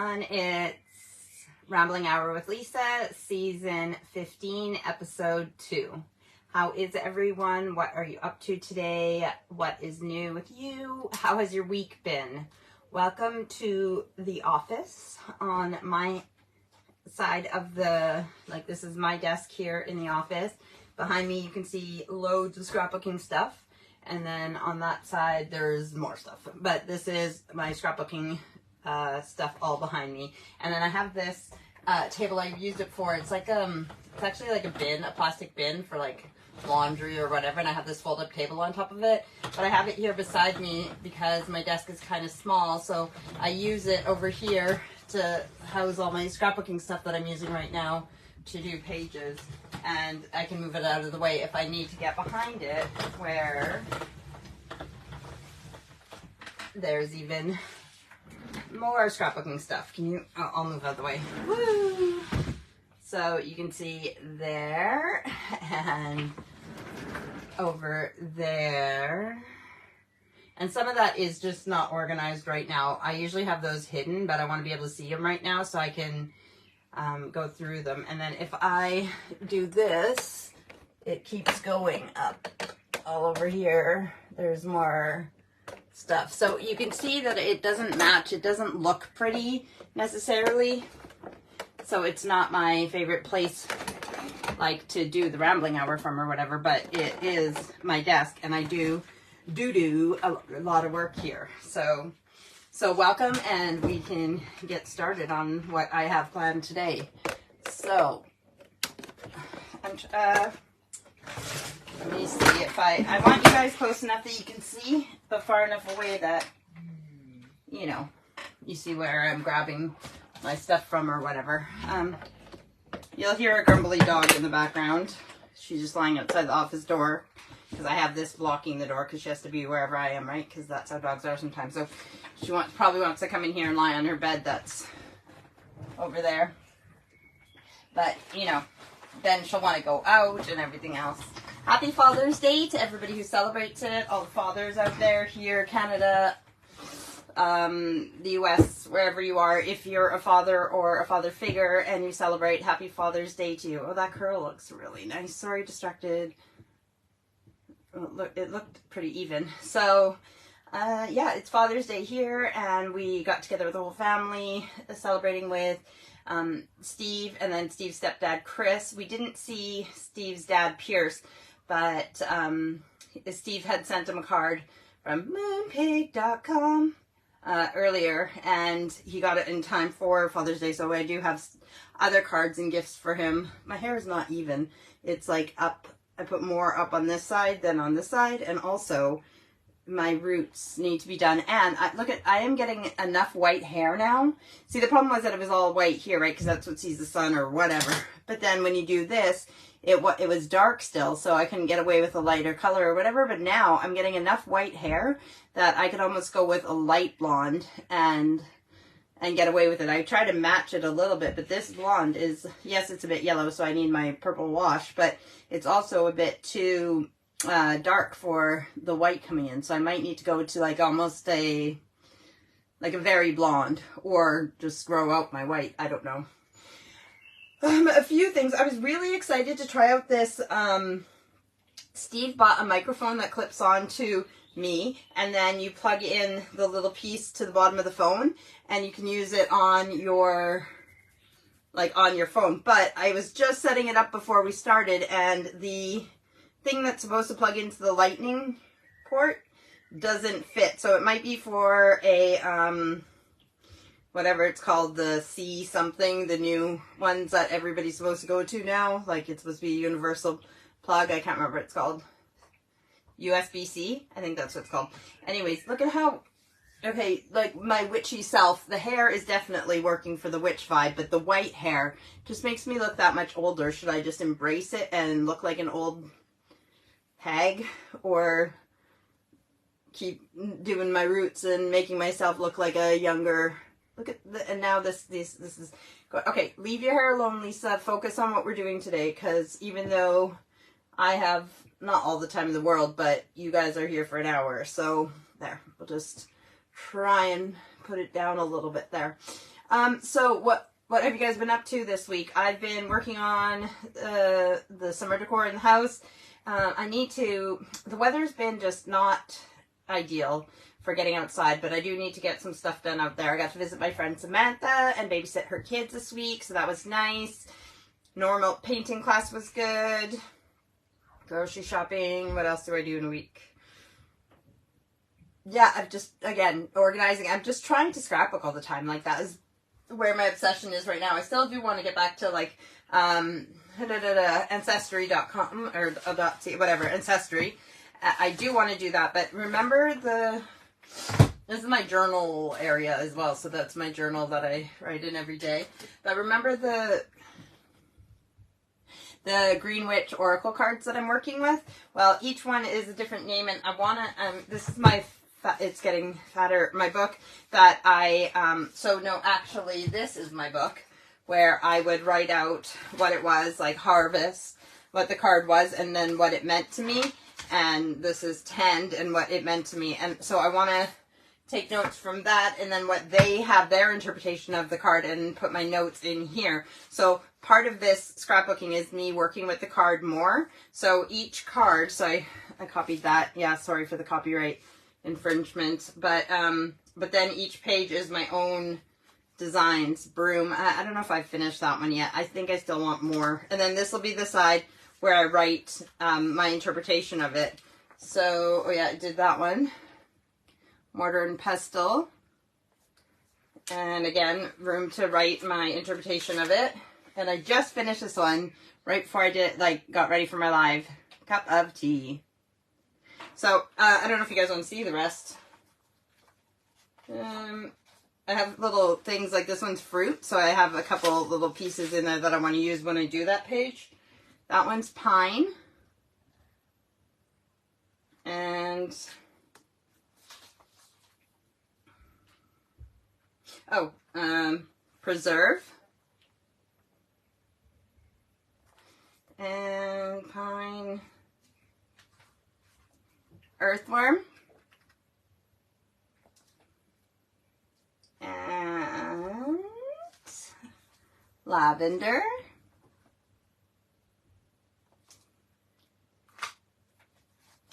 everyone. It's Rambling Hour with Lisa, season 15, episode 2. How is everyone? What are you up to today? What is new with you? How has your week been? Welcome to the office. On my side of the, this is my desk here in the office. Behind me you can see loads of scrapbooking stuff. And then on that side, there's more stuff. But this is my scrapbooking stuff all behind me. And then I have this table I've used it for. It's like it's actually like a bin, a plastic bin for like laundry or whatever. And I have this fold-up table on top of it. But I have it here beside me because my desk is kind of small. So I use it over here to house all my scrapbooking stuff that I'm using right now to do pages, and I can move it out of the way if I need to get behind it, where there's even more scrapbooking stuff. I'll move out of the way. Woo! So you can see there and over there. And some of that is just not organized right now. I usually have those hidden, but I want to be able to see them right now so I can go through them. And then if I do this, it keeps going up all over here. There's more stuff. So you can see that it doesn't match. It doesn't look pretty necessarily. So it's not my favorite place to do the rambling hour from or whatever, but it is my desk, and I do a lot of work here. So welcome, and we can get started on what I have planned today. So, let me see if I want you guys close enough that you can see, but far enough away that, you see where I'm grabbing my stuff from or whatever. You'll hear a grumbly dog in the background. She's just lying outside the office door because I have this blocking the door because she has to be wherever I am, right? Because that's how dogs are sometimes. So she probably wants to come in here and lie on her bed that's over there. But, then she'll want to go out and everything else. Happy Father's Day to everybody who celebrates it. All the fathers out there, here, Canada, the US, wherever you are. If you're a father or a father figure and you celebrate, Happy Father's Day to you. Oh, that curl looks really nice. Sorry, distracted. It looked pretty even. So, yeah, it's Father's Day here, and we got together with the whole family, celebrating with Steve, and then Steve's stepdad, Chris. We didn't see Steve's dad, Pierce, but Steve had sent him a card from moonpig.com earlier, and he got it in time for Father's Day, so I do have other cards and gifts for him. My hair is not even. It's like up. I put more up on this side than on this side, and also my roots need to be done. And I am getting enough white hair now. See, the problem was that it was all white here, right? Because that's what sees the sun or whatever. But then when you do this, it was dark still, so I couldn't get away with a lighter color or whatever. But now I'm getting enough white hair that I could almost go with a light blonde and get away with it. I try to match it a little bit, but this blonde is, yes, it's a bit yellow, so I need my purple wash, but it's also a bit too dark for the white coming in. So I might need to go to almost a very blonde, or just grow out my white. I don't know. A few things. I was really excited to try out this. Steve bought a microphone that clips on to me, and then you plug in the little piece to the bottom of the phone, and you can use it on your phone. But I was just setting it up before we started, and the thing that's supposed to plug into the lightning port doesn't fit. So it might be for a whatever it's called, the C something, the new ones that everybody's supposed to go to now. It's supposed to be a universal plug. I can't remember what it's called. USB-C, I think that's what it's called. Anyways, look at how, okay, my witchy self, the hair is definitely working for the witch vibe, but the white hair just makes me look that much older. Should I just embrace it and look like an old hag, or keep doing my roots and making myself look like a younger, and now this is, okay, leave your hair alone, Lisa. Focus on what we're doing today, because even though I have not all the time in the world, but you guys are here for an hour, so there, we'll just try and put it down a little bit there. So what have you guys been up to this week? I've been working on the summer decor in the house. The weather's been just not ideal for getting outside, but I do need to get some stuff done out there. I got to visit my friend Samantha and babysit her kids this week, so that was nice. Normal painting class was good. Grocery shopping. What else do I do in a week? Yeah, I'm just, again, organizing. I'm just trying to scrapbook all the time. Like, that is where my obsession is right now. I still do want to get back to, like, ancestry.com or whatever, Ancestry. I do want to do that, but remember this is my journal area as well, so that's my journal that I write in every day. But remember the Green Witch Oracle cards that I'm working with? Well, each one is a different name, and I want to, this is my, it's getting fatter, my book that actually, this is my book where I would write out what it was, like harvest, what the card was, and then what it meant to me. And this is tend and what it meant to me. And so I want to take notes from that, and then what they have their interpretation of the card, and put my notes in here. So part of this scrapbooking is me working with the card more. So each card, so I copied that. Yeah, sorry for the copyright infringement. But then each page is my own designs. Broom. I don't know if I've finished that one yet. I think I still want more. And then this will be the side where I write my interpretation of it. So, oh yeah, I did that one. Mortar and pestle. And again, room to write my interpretation of it. And I just finished this one right before I got ready for my live cup of tea. So, I don't know if you guys want to see the rest. I have little things like this one's fruit, so I have a couple little pieces in there that I want to use when I do that page. That one's pine. And preserve. And pine. Earthworm. And lavender.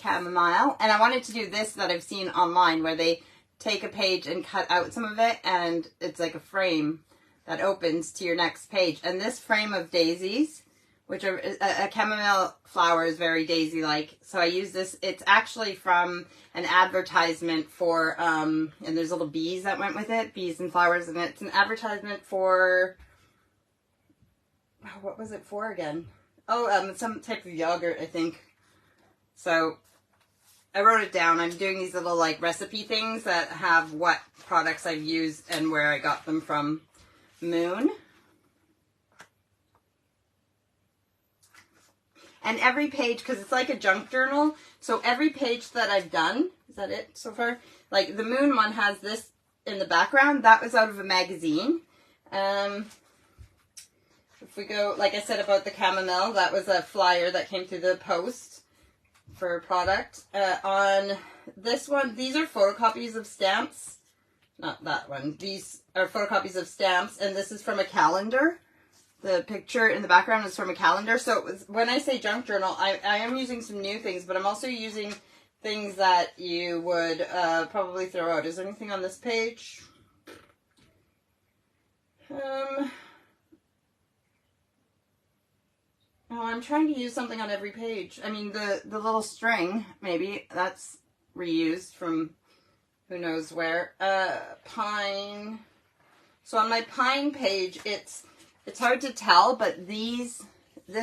Chamomile. And I wanted to do this that I've seen online where they take a page and cut out some of it, and it's like a frame that opens to your next page. And this frame of daisies, which are a chamomile flower, is very daisy-like. So I use this. It's actually from an advertisement for, and there's little bees that went with it, bees and flowers, and it's an advertisement for, what was it for again? Oh, some type of yogurt, I think. So I wrote it down. I'm doing these little like recipe things that have what products I've used and where I got them from. Moon. And every page, because it's like a junk journal, so every page that I've done, is that it so far? Like the moon one has this in the background. That was out of a magazine. If we go, like I said about the chamomile, that was a flyer that came through the post for a product. On this one, these are photocopies of stamps. Not that one. These are photocopies of stamps, and this is from a calendar. The picture in the background is from a calendar. So when I say junk journal, I am using some new things, but I'm also using things that you would probably throw out. Is there anything on this page? Oh, I'm trying to use something on every page. I mean, the little string, maybe, that's reused from who knows where. Pine. So on my pine page, it's hard to tell, but this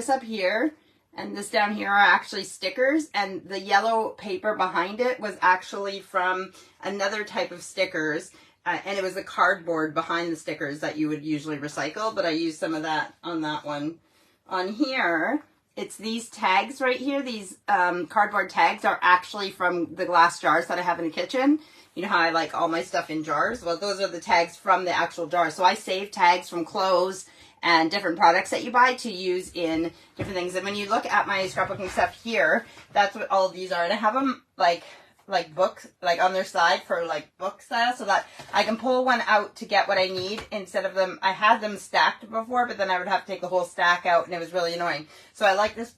up here and this down here are actually stickers, and the yellow paper behind it was actually from another type of stickers, and it was the cardboard behind the stickers that you would usually recycle, but I used some of that on that one. On here, it's these tags right here. These cardboard tags are actually from the glass jars that I have in the kitchen. You know how I like all my stuff in jars? Well, those are the tags from the actual jar. So I save tags from clothes and different products that you buy to use in different things. And when you look at my scrapbooking stuff here, that's what all of these are. And I have them like like books, like on their side for like book style, so that I can pull one out to get what I need instead of them. I had them stacked before, but then I would have to take the whole stack out and it was really annoying. So I like this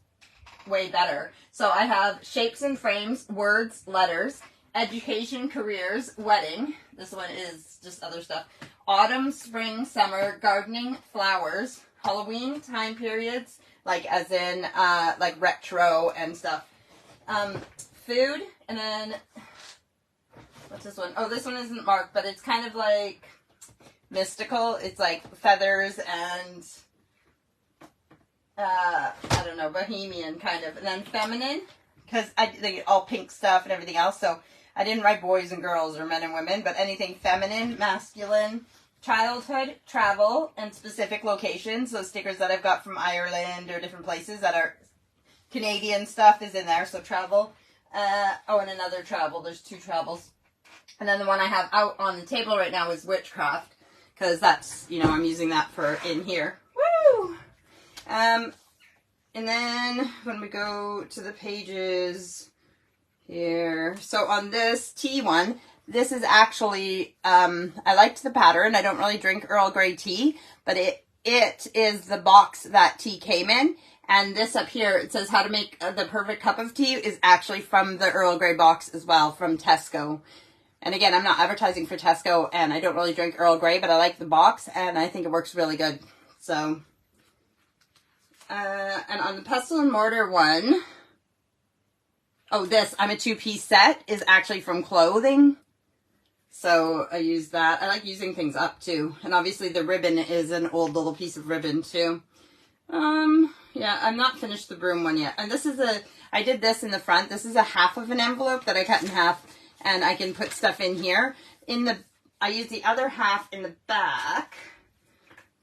way better. So I have shapes and frames, words, letters, education, careers, wedding. This one is just other stuff. Autumn, spring, summer, gardening, flowers, Halloween, time periods, like as in like retro and stuff. Food, and then what's this one? Oh, this one isn't marked, but it's kind of like mystical. It's like feathers and I don't know, bohemian kind of. And then feminine, because they get all pink stuff and everything else. So I didn't write boys and girls or men and women, but anything feminine, masculine, childhood, travel, and specific locations. So stickers that I've got from Ireland or different places that are Canadian stuff is in there. So travel. Oh, and another travel. There's 2 travels. And then the one I have out on the table right now is witchcraft, because that's, you know, I'm using that for in here. Woo! And then when we go to the pages here, so on this tea one, this is actually, I liked the pattern. I don't really drink Earl Grey tea, but it is the box that tea came in. And this up here, it says how to make the perfect cup of tea, is actually from the Earl Grey box as well, from Tesco. And again, I'm not advertising for Tesco, and I don't really drink Earl Grey, but I like the box, and I think it works really good. So, and on the pestle and mortar one, oh, this, I'm a 2-piece set, is actually from clothing. So I use that. I like using things up too. And obviously the ribbon is an old little piece of ribbon too. Yeah, I'm not finished the broom one yet. And this is I did this in the front. This is a half of an envelope that I cut in half, and I can put stuff in here. I use the other half in the back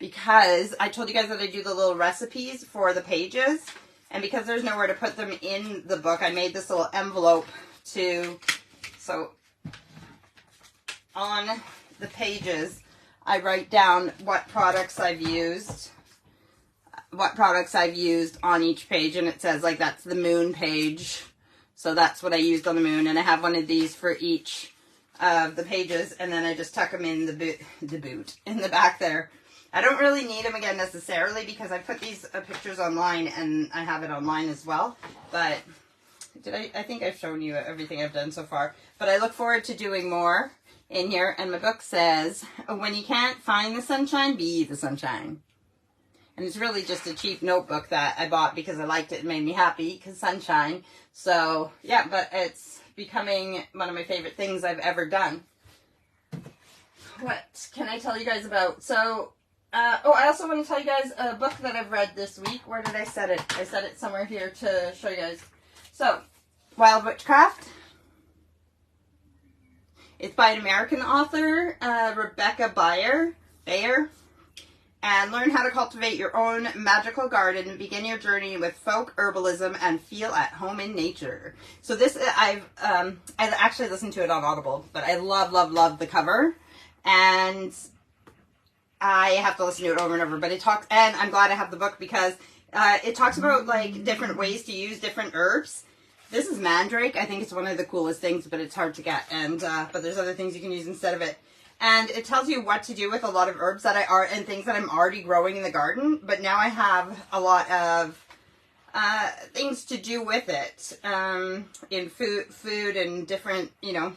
because I told you guys that I do the little recipes for the pages. And because there's nowhere to put them in the book, I made this little envelope so on the pages, I write down what products I've used on each page, and it says, like, that's the moon page, so that's what I used on the moon, and I have one of these for each of the pages, and then I just tuck them in the boot in the back there. I don't really need them again necessarily, because I put these pictures online, and I have it online as well, but I think I've shown you everything I've done so far, but I look forward to doing more in here. And my book says, when you can't find the sunshine, be the sunshine. And it's really just a cheap notebook that I bought because I liked it and made me happy, because sunshine. So yeah, but it's becoming one of my favorite things I've ever done. What can I tell you guys about? So, oh, I also want to tell you guys a book that I've read this week. Where did I set it? I set it somewhere here to show you guys. So, Wild Witchcraft. It's by an American author, Rebecca Bayer, and learn how to cultivate your own magical garden. Begin your journey with folk herbalism and feel at home in nature. So this, I actually listened to it on Audible, but I love the cover, and I have to listen to it over and over. But it talks, and I'm glad I have the book because it talks about like different ways to use different herbs. This is mandrake. I think it's one of the coolest things, but it's hard to get. And but there's other things you can use instead of it. And it tells you what to do with a lot of herbs that and things that I'm already growing in the garden. But now I have a lot of things to do with it in food and different, you know,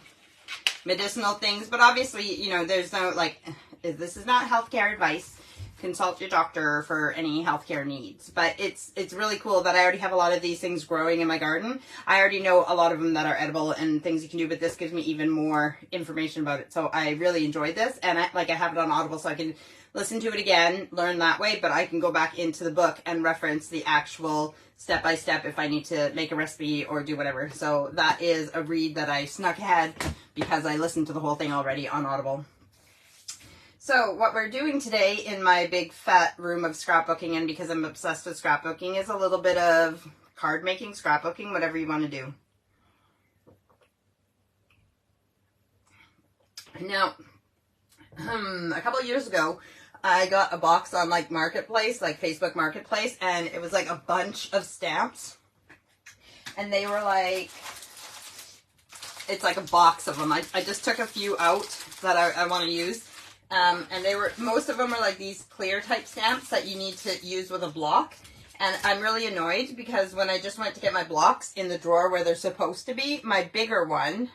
medicinal things. But obviously, you know, there's no, like, this is not healthcare advice. Consult your doctor for any healthcare needs. But it's really cool that I already have a lot of these things growing in my garden. I already know a lot of them that are edible and things you can do, but this gives me even more information about it. So I really enjoyed this, and I have it on Audible so I can listen to it again, learn that way, but I can go back into the book and reference the actual step-by-step if I need to make a recipe or do whatever. So that is a read that I snuck ahead because I listened to the whole thing already on Audible. So what we're doing today in my big fat room of scrapbooking, and because I'm obsessed with scrapbooking, is a little bit of card making, scrapbooking, whatever you want to do. Now, a couple of years ago, I got a box on like Marketplace, like Facebook Marketplace, and it was like a bunch of stamps. And they were like it's like a box of them. I just took a few out that I want to use. And most of them are like these clear type stamps that you need to use with a block. And I'm really annoyed because when I just went to get my blocks in the drawer where they're supposed to be, my bigger one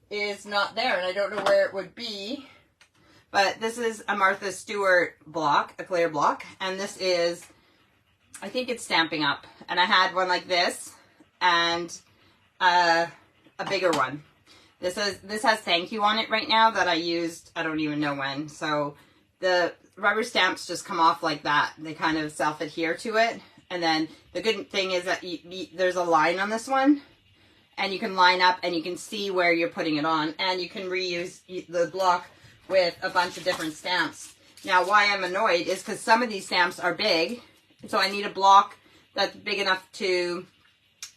is not there. And I don't know where it would be. But this is a Martha Stewart block, a clear block. And this is, I think it's Stamping Up. And I had one like this and a bigger one. This has thank you on it right now that I used, I don't even know when. So the rubber stamps just come off like that. They kind of self-adhere to it. And then the good thing is that there's a line on this one. And you can line up and you can see where you're putting it on. And you can reuse the block with a bunch of different stamps. Now why I'm annoyed is because some of these stamps are big. So I need a block that's big enough to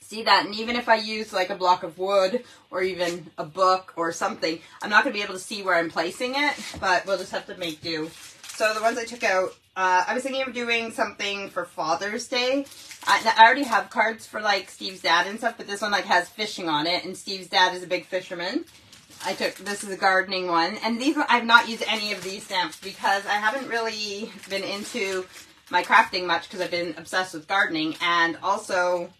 see that. And even if I use like a block of wood or even a book or something, I'm not going to be able to see where I'm placing it, but we'll just have to make do. So the ones I took out, I was thinking of doing something for Father's Day. I already have cards for like Steve's dad and stuff, but this one like has fishing on it, and Steve's dad is a big fisherman. This is a gardening one, and I've not used any of these stamps because I haven't really been into my crafting much because I've been obsessed with gardening, and also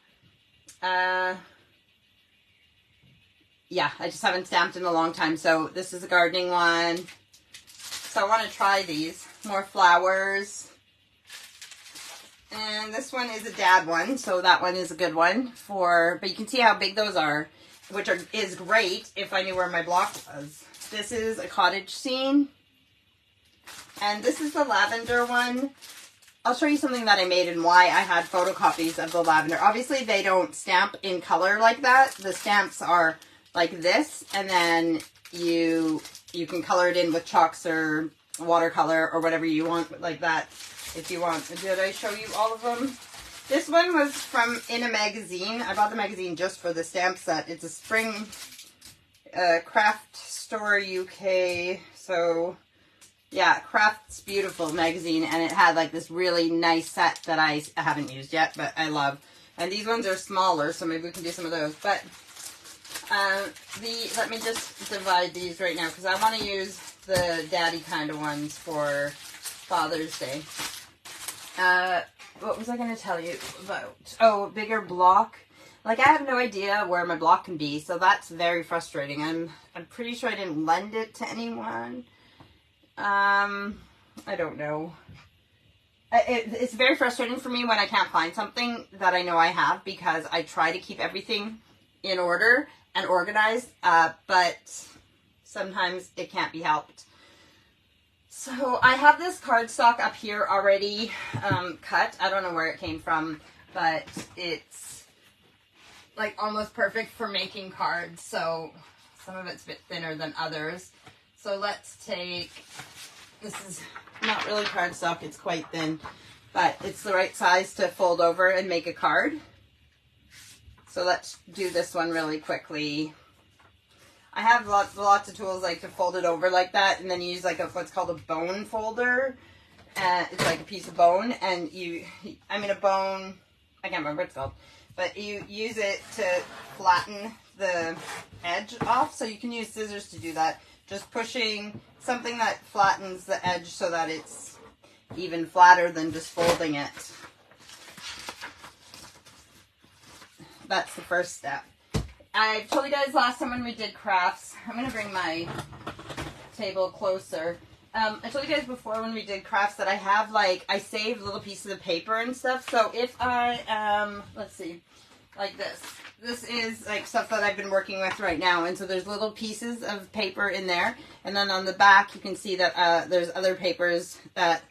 yeah, I just haven't stamped in a long time. So this is a gardening one. So I want to try these. More flowers. And this one is a dad one, so that one is a good one but you can see how big those are, which is great if I knew where my block was. This is a cottage scene. And this is the lavender one. I'll show you something that I made and why I had photocopies of the lavender. Obviously, they don't stamp in color like that. The stamps are like this, and then you can color it in with chalks or watercolor or whatever you want like that if you want. Did I show you all of them? This one was in a magazine. I bought the magazine just for the stamp set. It's a spring craft store UK. So yeah, Craft's Beautiful magazine, and it had like this really nice set that I haven't used yet, but I love. And these ones are smaller, so maybe we can do some of those. But let me just divide these right now because I want to use the daddy kind of ones for Father's Day. What was I going to tell you about? Oh, bigger block. Like, I have no idea where my block can be, so that's very frustrating. I'm pretty sure I didn't lend it to anyone. I don't know. It's very frustrating for me when I can't find something that I know I have, because I try to keep everything in order and organized, but sometimes it can't be helped. So I have this cardstock up here already cut. I don't know where it came from, but it's like almost perfect for making cards. So some of it's a bit thinner than others. So let's take, this is not really cardstock, it's quite thin, but it's the right size to fold over and make a card. So let's do this one really quickly. I have lots of tools like to fold it over like that, and then you use like what's called a bone folder. It's like a piece of bone, and a bone, I can't remember what it's called, but you use it to flatten the edge off. So you can use scissors to do that. Just pushing something that flattens the edge so that it's even flatter than just folding it. That's the first step. I told you guys last time when we did crafts, I'm going to bring my table closer. I told you guys before when we did crafts that I have I save little pieces of paper and stuff. So if I, let's see, like this. This is like stuff that I've been working with right now, and so there's little pieces of paper in there, and then on the back you can see that there's other papers that,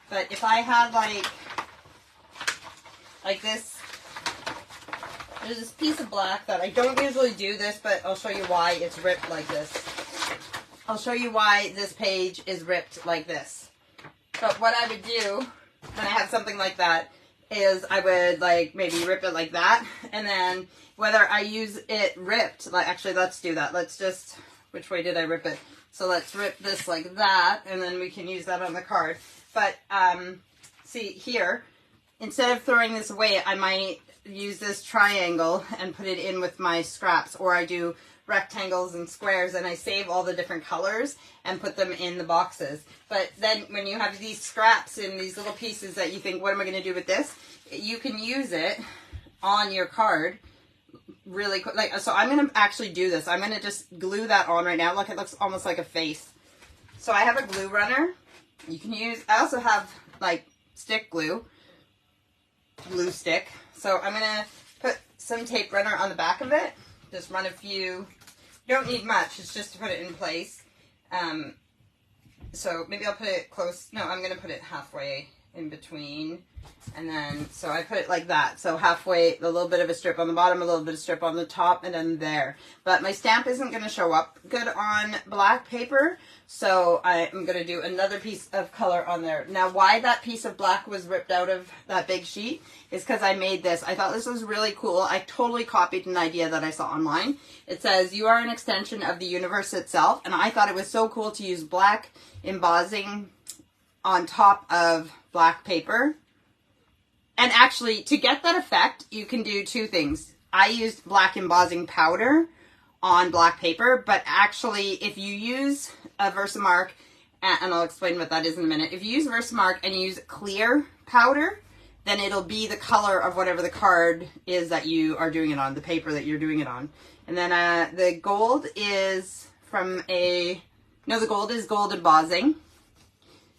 but if I had like this, there's this piece of black that I don't usually do this, but I'll show you why it's ripped like this. I'll show you why this page is ripped like this. But what I would do when I have something like that is I would maybe rip it like that, and then whether I use it ripped, actually let's do that. Let's just, which way did I rip it? So let's rip this like that, and then we can use that on the card. But see here, instead of throwing this away, I might use this triangle and put it in with my scraps, or I do rectangles and squares and I save all the different colors and put them in the boxes. But then when you have these scraps in these little pieces that you think, what am I going to do with this? You can use it on your card really quick. Like, so I'm going to actually do this. I'm going to just glue that on right now. Look, it looks almost like a face. So I have a glue runner. You can use, I also have like stick glue stick. So I'm going to put some tape runner on the back of it. Just run a few, you don't need much, it's just to put it in place. So maybe I'll put it close, no, I'm going to put it halfway in between. And then, so I put it like that. So halfway, a little bit of a strip on the bottom, a little bit of strip on the top, and then there. But my stamp isn't going to show up good on black paper. So I'm going to do another piece of color on there. Now, why that piece of black was ripped out of that big sheet is because I made this. I thought this was really cool. I totally copied an idea that I saw online. It says, you are an extension of the universe itself. And I thought it was so cool to use black embossing on top of black paper. And actually, to get that effect, you can do two things. I used black embossing powder on black paper, but actually, if you use a Versamark, and I'll explain what that is in a minute. If you use Versamark and you use clear powder, then it'll be the color of whatever the card is that you are doing it on, the paper that you're doing it on. And then the gold is from the gold is gold embossing.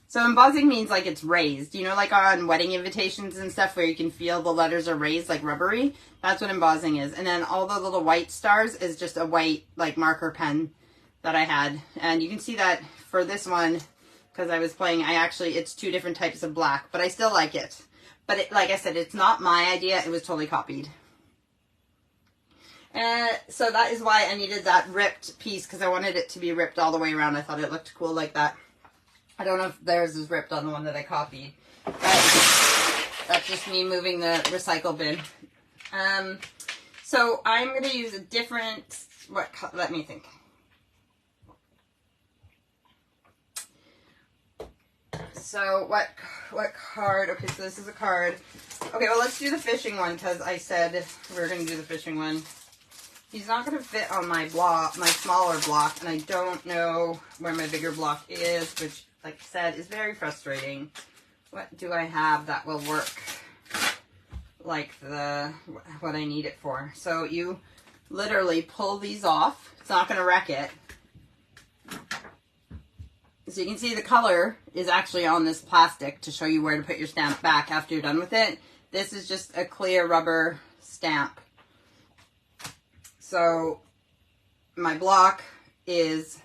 So embossing means like it's raised, you know, like on wedding invitations and stuff where you can feel the letters are raised like rubbery. That's what embossing is. And then all the little white stars is just a white like marker pen that I had. And you can see that for this one, because I was playing, it's two different types of black, but I still like it. But it, like I said, it's not my idea. It was totally copied. So that is why I needed that ripped piece, because I wanted it to be ripped all the way around. I thought it looked cool like that. I don't know if theirs is ripped on the one that I copied, but that's just me moving the recycle bin. So I'm going to use a different, let me think. So what card? Okay, so this is a card. Okay, well, let's do the fishing one, because I said we were going to do the fishing one. He's not going to fit on my block, my smaller block, and I don't know where my bigger block is, which, like I said, is very frustrating. What do I have that will work like what I need it for? So you literally pull these off. It's not going to wreck it. So you can see the color is actually on this plastic to show you where to put your stamp back after you're done with it. This is just a clear rubber stamp. So my block is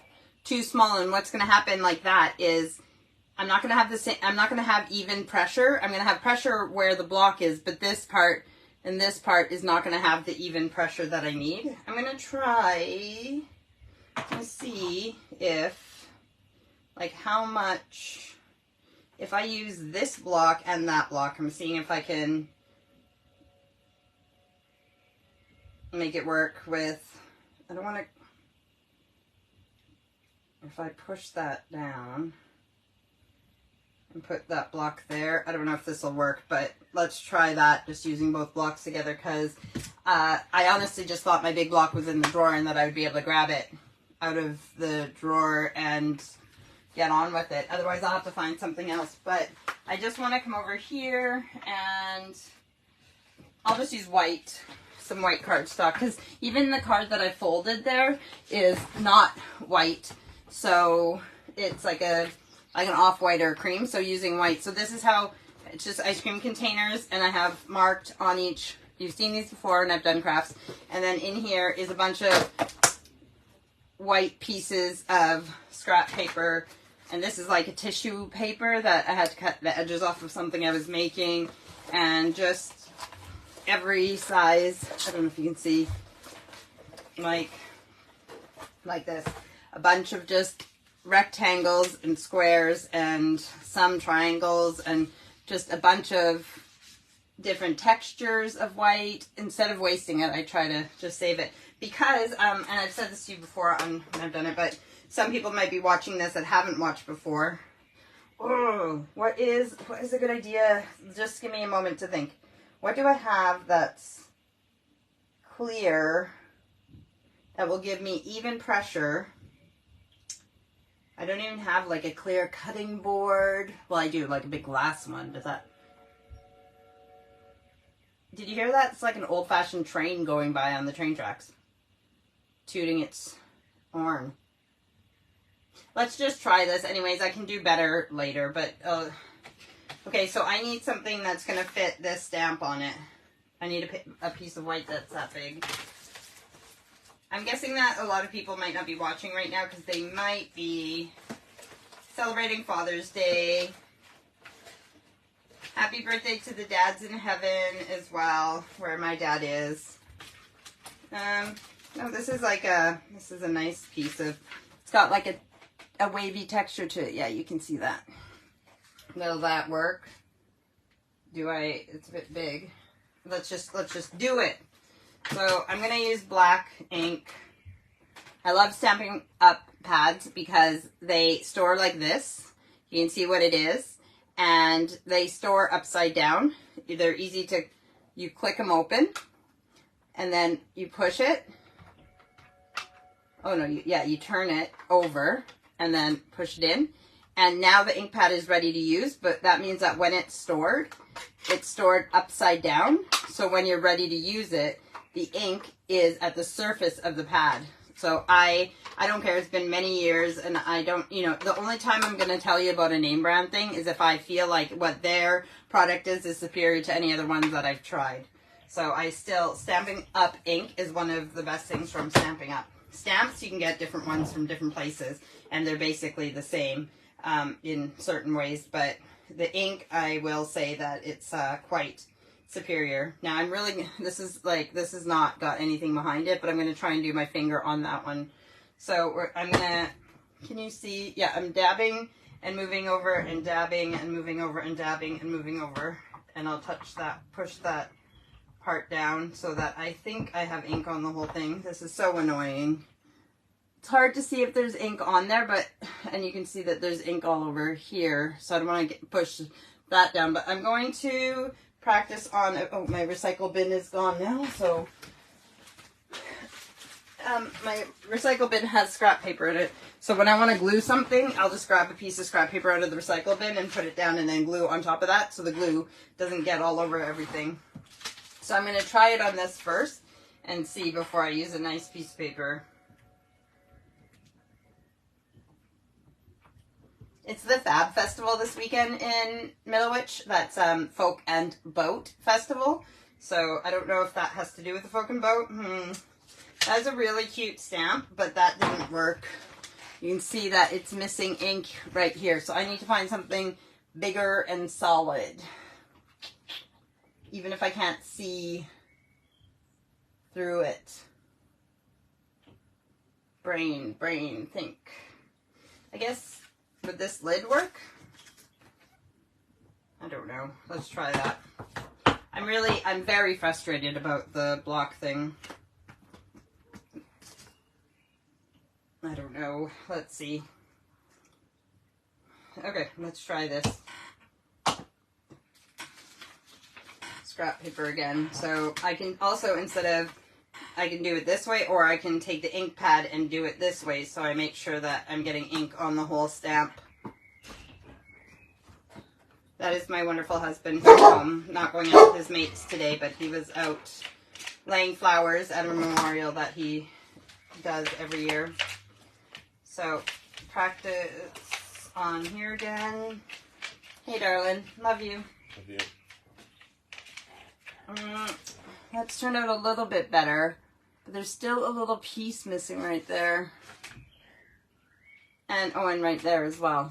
too small, and what's going to happen like that is I'm not going to have the same, I'm not going to have even pressure. I'm going to have pressure where the block is, but this part and this part is not going to have the even pressure that I need. I'm going to try to see if, like, how much, if I use this block and that block, I'm seeing if I can make it work with, I don't want to, if I push that down and put that block there, I don't know if this will work, but let's try that just using both blocks together, because I honestly just thought my big block was in the drawer and that I would be able to grab it out of the drawer and get on with it. Otherwise I'll have to find something else. But I just want to come over here and I'll just use white, some white cardstock, because even the card that I folded there is not white, so it's like an off-white or cream, so using white. So this is how, it's just ice cream containers, and I have marked on each, you've seen these before and I've done crafts, and then in here is a bunch of white pieces of scrap paper, and this is like a tissue paper that I had to cut the edges off of something I was making, and just every size, I don't know if you can see, like this, a bunch of just rectangles and squares and some triangles and just a bunch of different textures of white. Instead of wasting it, I try to just save it, because, and I've said this to you before when I've done it, but some people might be watching this that haven't watched before. Oh, what is a good idea? Just give me a moment to think. What do I have that's clear that will give me even pressure? I don't even have like a clear cutting board. Well, I do, like a big glass one. Does that... Did you hear that? It's like an old-fashioned train going by on the train tracks, tooting its horn. Let's just try this. Anyways, I can do better later, but... okay, so I need something that's going to fit this stamp on it. I need a piece of white that's that big. I'm guessing that a lot of people might not be watching right now because they might be celebrating Father's Day. Happy birthday to the dads in heaven as well, where my dad is. No, this is like this is a nice piece of, it's got like a wavy texture to it. Yeah, you can see that. Will that work? It's a bit big. Let's just do it. So I'm going to use black ink. I love Stampin' Up pads because they store like this. You can see what it is. And they store upside down. They're easy to, you click them open. And then you push it. Oh no, you turn it over and then push it in. And now the ink pad is ready to use, but that means that when it's stored upside down. So when you're ready to use it, the ink is at the surface of the pad. So I don't care. It's been many years and I don't, the only time I'm going to tell you about a name brand thing is if I feel like what their product is superior to any other ones that I've tried. So Stampin' Up ink is one of the best things from Stampin' Up. Stamps, you can get different ones from different places and they're basically the same in certain ways, but the ink, I will say that it's quite superior. Now I'm really, this is not got anything behind it, but I'm going to try and do my finger on that one. So I'm going to, can you see? Yeah, I'm dabbing and moving over and dabbing and moving over and dabbing and moving over. And I'll touch that, push that part down so that I think I have ink on the whole thing. This is so annoying. It's hard to see if there's ink on there, and you can see that there's ink all over here. So I don't want to push that down, but I'm going to practice on, oh, my recycle bin is gone now, so my recycle bin has scrap paper in it. So when I want to glue something, I'll just grab a piece of scrap paper out of the recycle bin and put it down and then glue on top of that so the glue doesn't get all over everything. So I'm going to try it on this first and see before I use a nice piece of paper. It's the Fab Festival this weekend in Middlewich. That's Folk and Boat Festival. So I don't know if that has to do with the Folk and Boat. That's a really cute stamp, but that didn't work. You can see that it's missing ink right here. So I need to find something bigger and solid. Even if I can't see through it. Brain, think. I guess... would this lid work? I don't know. Let's try that. I'm very frustrated about the block thing. I don't know. Let's see. Okay, let's try this. Scrap paper again. So I can also, I can do it this way, or I can take the ink pad and do it this way, so I make sure that I'm getting ink on the whole stamp. That is my wonderful husband who's home, not going out with his mates today, but he was out laying flowers at a memorial that he does every year. So, practice on here again. Hey, darling. Love you. Love you. That's turned out a little bit better. But there's still a little piece missing right there. And, oh, and right there as well.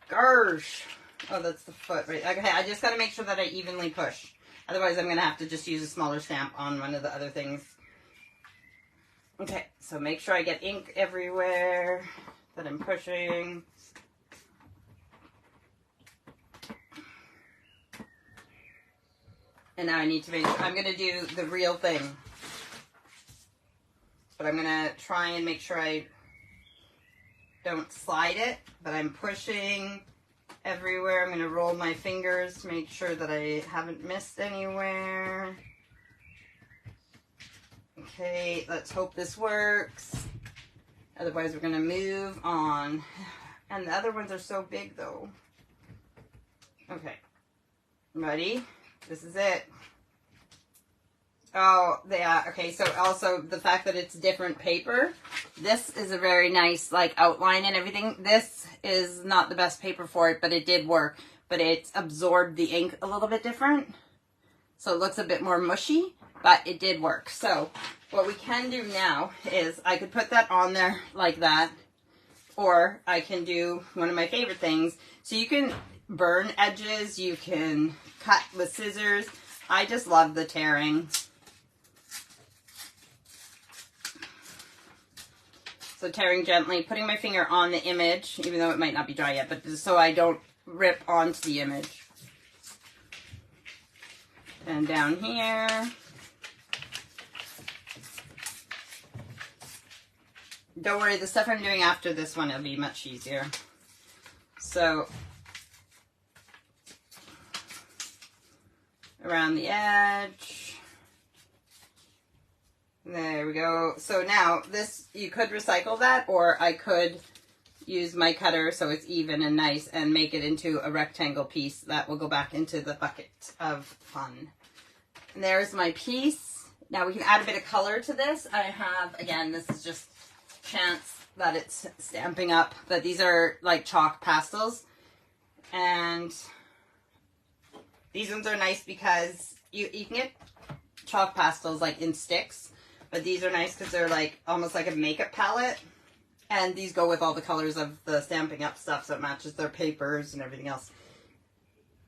Gosh. Oh, that's the foot, right? Okay, I just got to make sure that I evenly push. Otherwise, I'm going to have to just use a smaller stamp on one of the other things. Okay, so make sure I get ink everywhere that I'm pushing. And now I need to make sure, I'm going to do the real thing. But I'm going to try and make sure I don't slide it, but I'm pushing everywhere. I'm going to roll my fingers to make sure that I haven't missed anywhere. Okay, let's hope this works. Otherwise, we're going to move on. And the other ones are so big, though. Okay. Ready? This is it. Oh, yeah. Okay, so also the fact that it's different paper. This is a very nice, like, outline and everything. This is not the best paper for it, but it did work. But it's absorbed the ink a little bit different. So it looks a bit more mushy, but it did work. So what we can do now is I could put that on there like that. Or I can do one of my favorite things. So you can burn edges. You can cut with scissors. I just love the tearing. So tearing gently, putting my finger on the image, even though it might not be dry yet, but just so I don't rip onto the image. And down here. Don't worry, the stuff I'm doing after this one will be much easier. So, around the edge. There we go. So now this, you could recycle that, or I could use my cutter so it's even and nice and make it into a rectangle piece that will go back into the bucket of fun. And there's my piece. Now we can add a bit of color to this. I have, again, this is just chance that it's stamping up, but these are like chalk pastels. And these ones are nice because you can get chalk pastels like in sticks. But these are nice because they're like almost like a makeup palette. And these go with all the colors of the Stampin' Up stuff, so it matches their papers and everything else.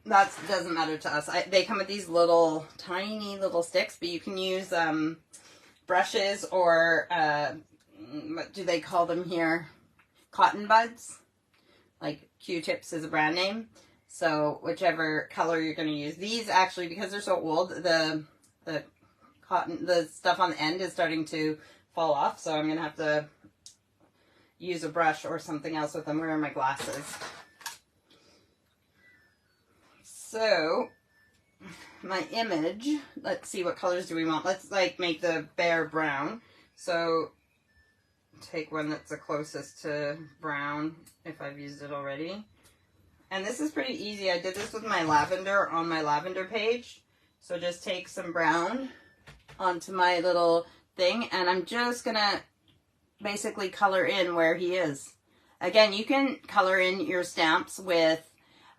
That doesn't matter to us. They come with these little, tiny little sticks, but you can use brushes or, what do they call them here? Cotton buds. Like Q-tips is a brand name. So whichever color you're going to use. These actually, because they're so old, the cotton, the stuff on the end is starting to fall off, so I'm gonna have to use a brush or something else with them. Where are my glasses? So my image, let's see, what colors do we want? Let's like make the bear brown. So take one that's the closest to brown if I've used it already. And this is pretty easy. I did this with my lavender on my lavender page. So just take some brown onto my little thing, and I'm just gonna basically color in where he is. Again, you can color in your stamps with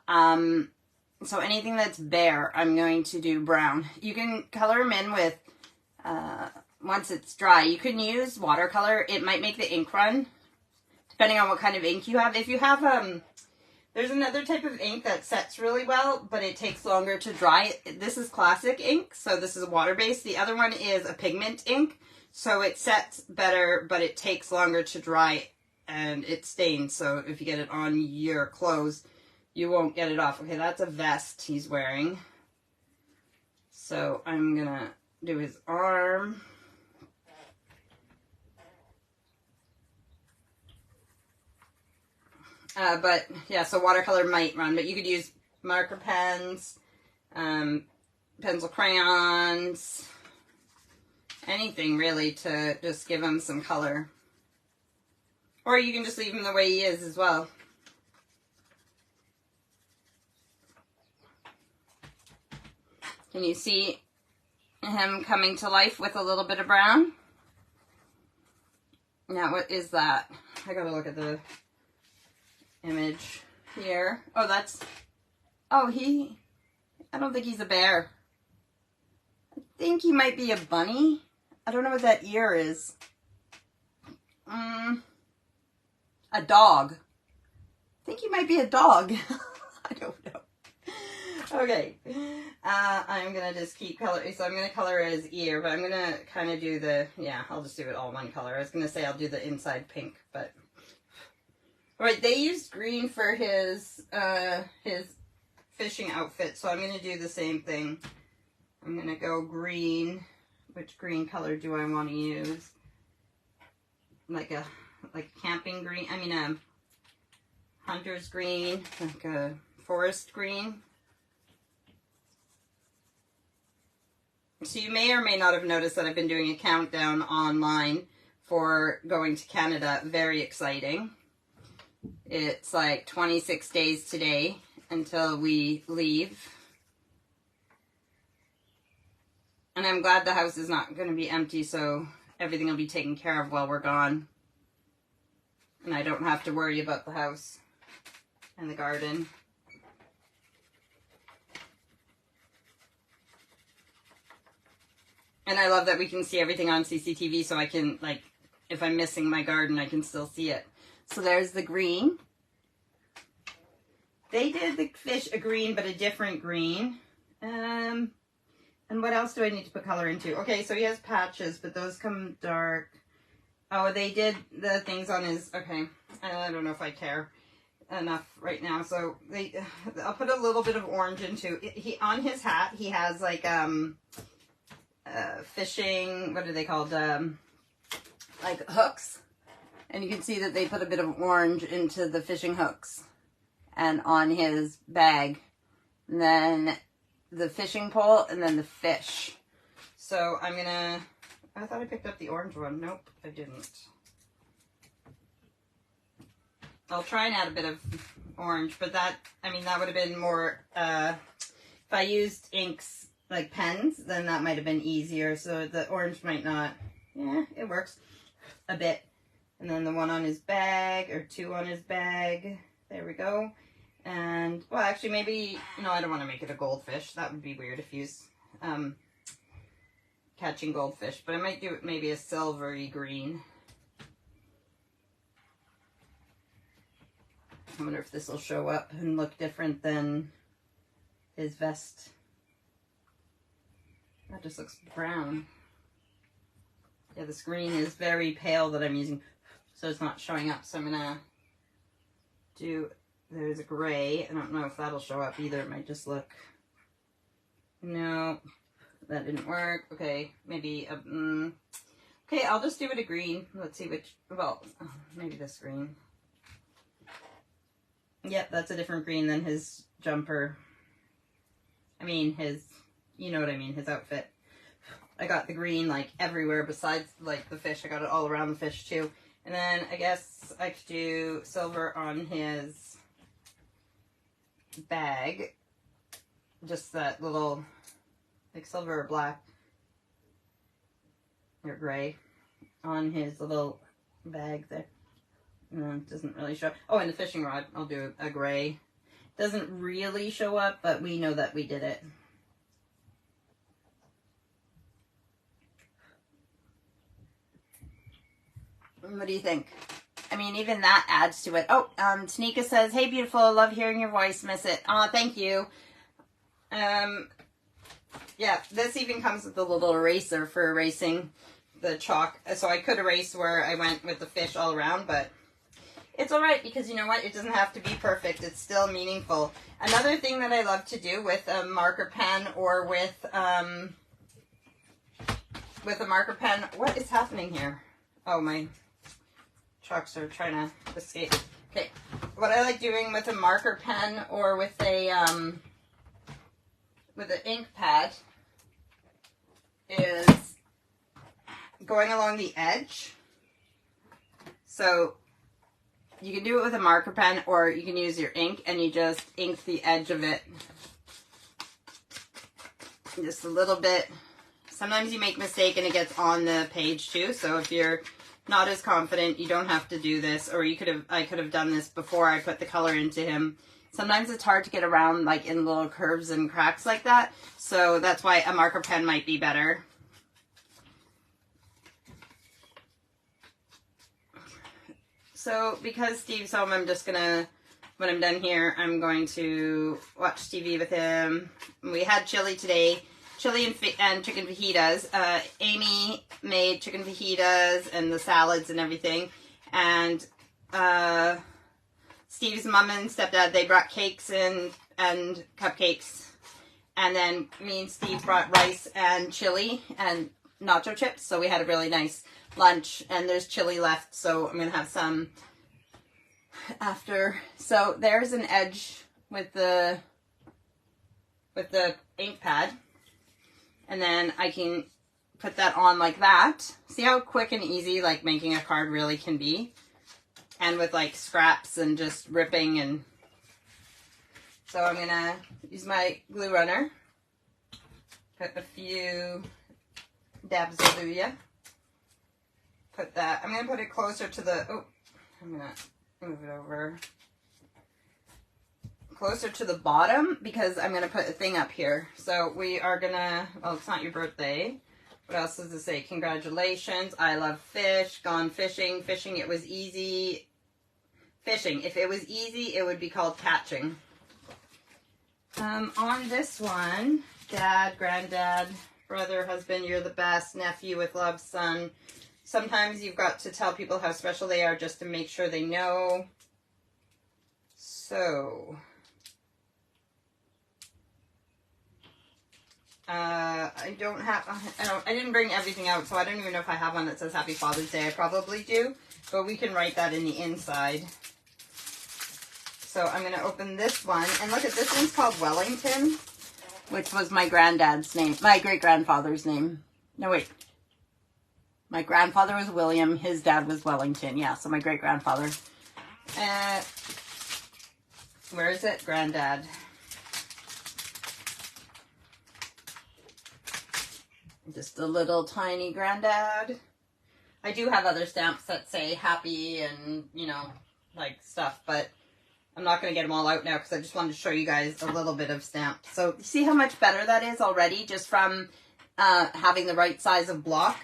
so anything that's bare, I'm going to do brown. You can color them in with once it's dry. You can use watercolor. It might make the ink run depending on what kind of ink you have. If you have there's another type of ink that sets really well, but it takes longer to dry. This is classic ink, so this is a water-based. The other one is a pigment ink, so it sets better, but it takes longer to dry, and it stains. So if you get it on your clothes, you won't get it off. Okay, that's a vest he's wearing. So I'm gonna do his arm. But yeah, so watercolor might run, but you could use marker pens, pencil crayons, anything really to just give him some color. Or you can just leave him the way he is as well. Can you see him coming to life with a little bit of brown? Now, what is that? I gotta look at the image here. Oh, that's, oh, I don't think he's a bear. I think he might be a bunny. I don't know what that ear is. A dog. I think he might be a dog. I don't know. Okay. I'm going to just keep coloring. So I'm going to color his ear, but I'm going to kind of do the, yeah, I'll just do it all one color. I was going to say I'll do the inside pink, but. Right, they used green for his fishing outfit, so I'm going to do the same thing. I'm going to go green. Which green color do I want to use? Like a camping green, I mean hunter's green, like a forest green. So you may or may not have noticed that I've been doing a countdown online for going to Canada. Very exciting. It's like 26 days today until we leave. And I'm glad the house is not going to be empty, so everything will be taken care of while we're gone. And I don't have to worry about the house and the garden. And I love that we can see everything on CCTV, so I can, like, if I'm missing my garden, I can still see it. So there's the green. They did the fish a green, but a different green. And what else do I need to put color into? Okay, so he has patches, but those come dark. Oh, they did the things on his, okay, I don't know if I care enough right now. So I'll put a little bit of orange into, on his hat, he has like, fishing, what are they called, like hooks, and you can see that they put a bit of orange into the fishing hooks and on his bag, and then the fishing pole, and then the fish. So I'm gonna, I thought I picked up the orange one. Nope, I didn't. I'll try and add a bit of orange, but that, I mean, that would have been more, if I used inks like pens, then that might have been easier. So the orange might not, yeah, it works a bit. And then the one on his bag, or two on his bag. There we go. And, well, actually, maybe, no, I don't want to make it a goldfish. That would be weird if he's catching goldfish. But I might do it maybe a silvery green. I wonder if this will show up and look different than his vest. That just looks brown. Yeah, this green is very pale that I'm using, so it's not showing up. So I'm gonna do, there's a gray. I don't know if that'll show up either. It might just look, no, that didn't work. Okay, maybe, okay, I'll just do it a green. Let's see which, well, maybe this green. Yep, that's a different green than his jumper. I mean, his, you know what I mean, his outfit. I got the green, like, everywhere besides, like, the fish. I got it all around the fish, too. And then I guess I could do silver on his bag. Just that little, like, silver or black, or gray, on his little bag there. No, it doesn't really show. Oh, and the fishing rod, I'll do a gray. Doesn't really show up, but we know that we did it. What do you think? I mean, even that adds to it. Oh, Tanika says, hey, beautiful, love hearing your voice, miss it. Aw, thank you. Yeah, this even comes with a little eraser for erasing the chalk. So I could erase where I went with the fish all around, but it's all right, because you know what? It doesn't have to be perfect. It's still meaningful. Another thing that I love to do with a marker pen, or with a marker pen, what is happening here? Oh, my chalks are trying to escape. Okay, what I like doing with a marker pen, or with an ink pad, is going along the edge. So you can do it with a marker pen, or you can use your ink and you just ink the edge of it just a little bit. Sometimes you make a mistake and it gets on the page too, so if you're not as confident, you don't have to do this. Or I could have done this before I put the color into him. Sometimes it's hard to get around, like, in little curves and cracks like that, so that's why a marker pen might be better. So because Steve's home, I'm just gonna, when I'm done here, I'm going to watch TV with him. We had chili today, chili and chicken fajitas. Amy made chicken fajitas and the salads and everything. And Steve's mom and stepdad, they brought cakes and cupcakes. And then me and Steve brought rice and chili and nacho chips. So we had a really nice lunch, and there's chili left, so I'm gonna have some after. So there's an edge with the ink pad, and then I can put that on like that. See how quick and easy like making a card really can be, and with like scraps and just ripping. And so I'm gonna use my glue runner, put a few dabs of glue. Put that, I'm gonna put it closer to the, oh, I'm gonna move it over closer to the bottom because I'm gonna put a thing up here. So we are gonna, well, it's not your birthday. What else does it say? Congratulations, I love fish, gone fishing, fishing, it was easy. Fishing, if it was easy, it would be called catching. On this one, dad, granddad, brother, husband, you're the best, nephew with love, son. Sometimes you've got to tell people how special they are just to make sure they know. So, I didn't bring everything out, so I don't even know if I have one that says Happy Father's Day. I probably do, but we can write that in the inside. So I'm going to open this one, and look at this one's called Wellington, which was my granddad's name, my great-grandfather's name. No, wait. My grandfather was William, his dad was Wellington. Yeah, so my great-grandfather. Where is it? Granddad. Just a little tiny granddad. I do have other stamps that say happy and, you know, like stuff, but I'm not going to get them all out now because I just wanted to show you guys a little bit of stamps. So see how much better that is already just from having the right size of block.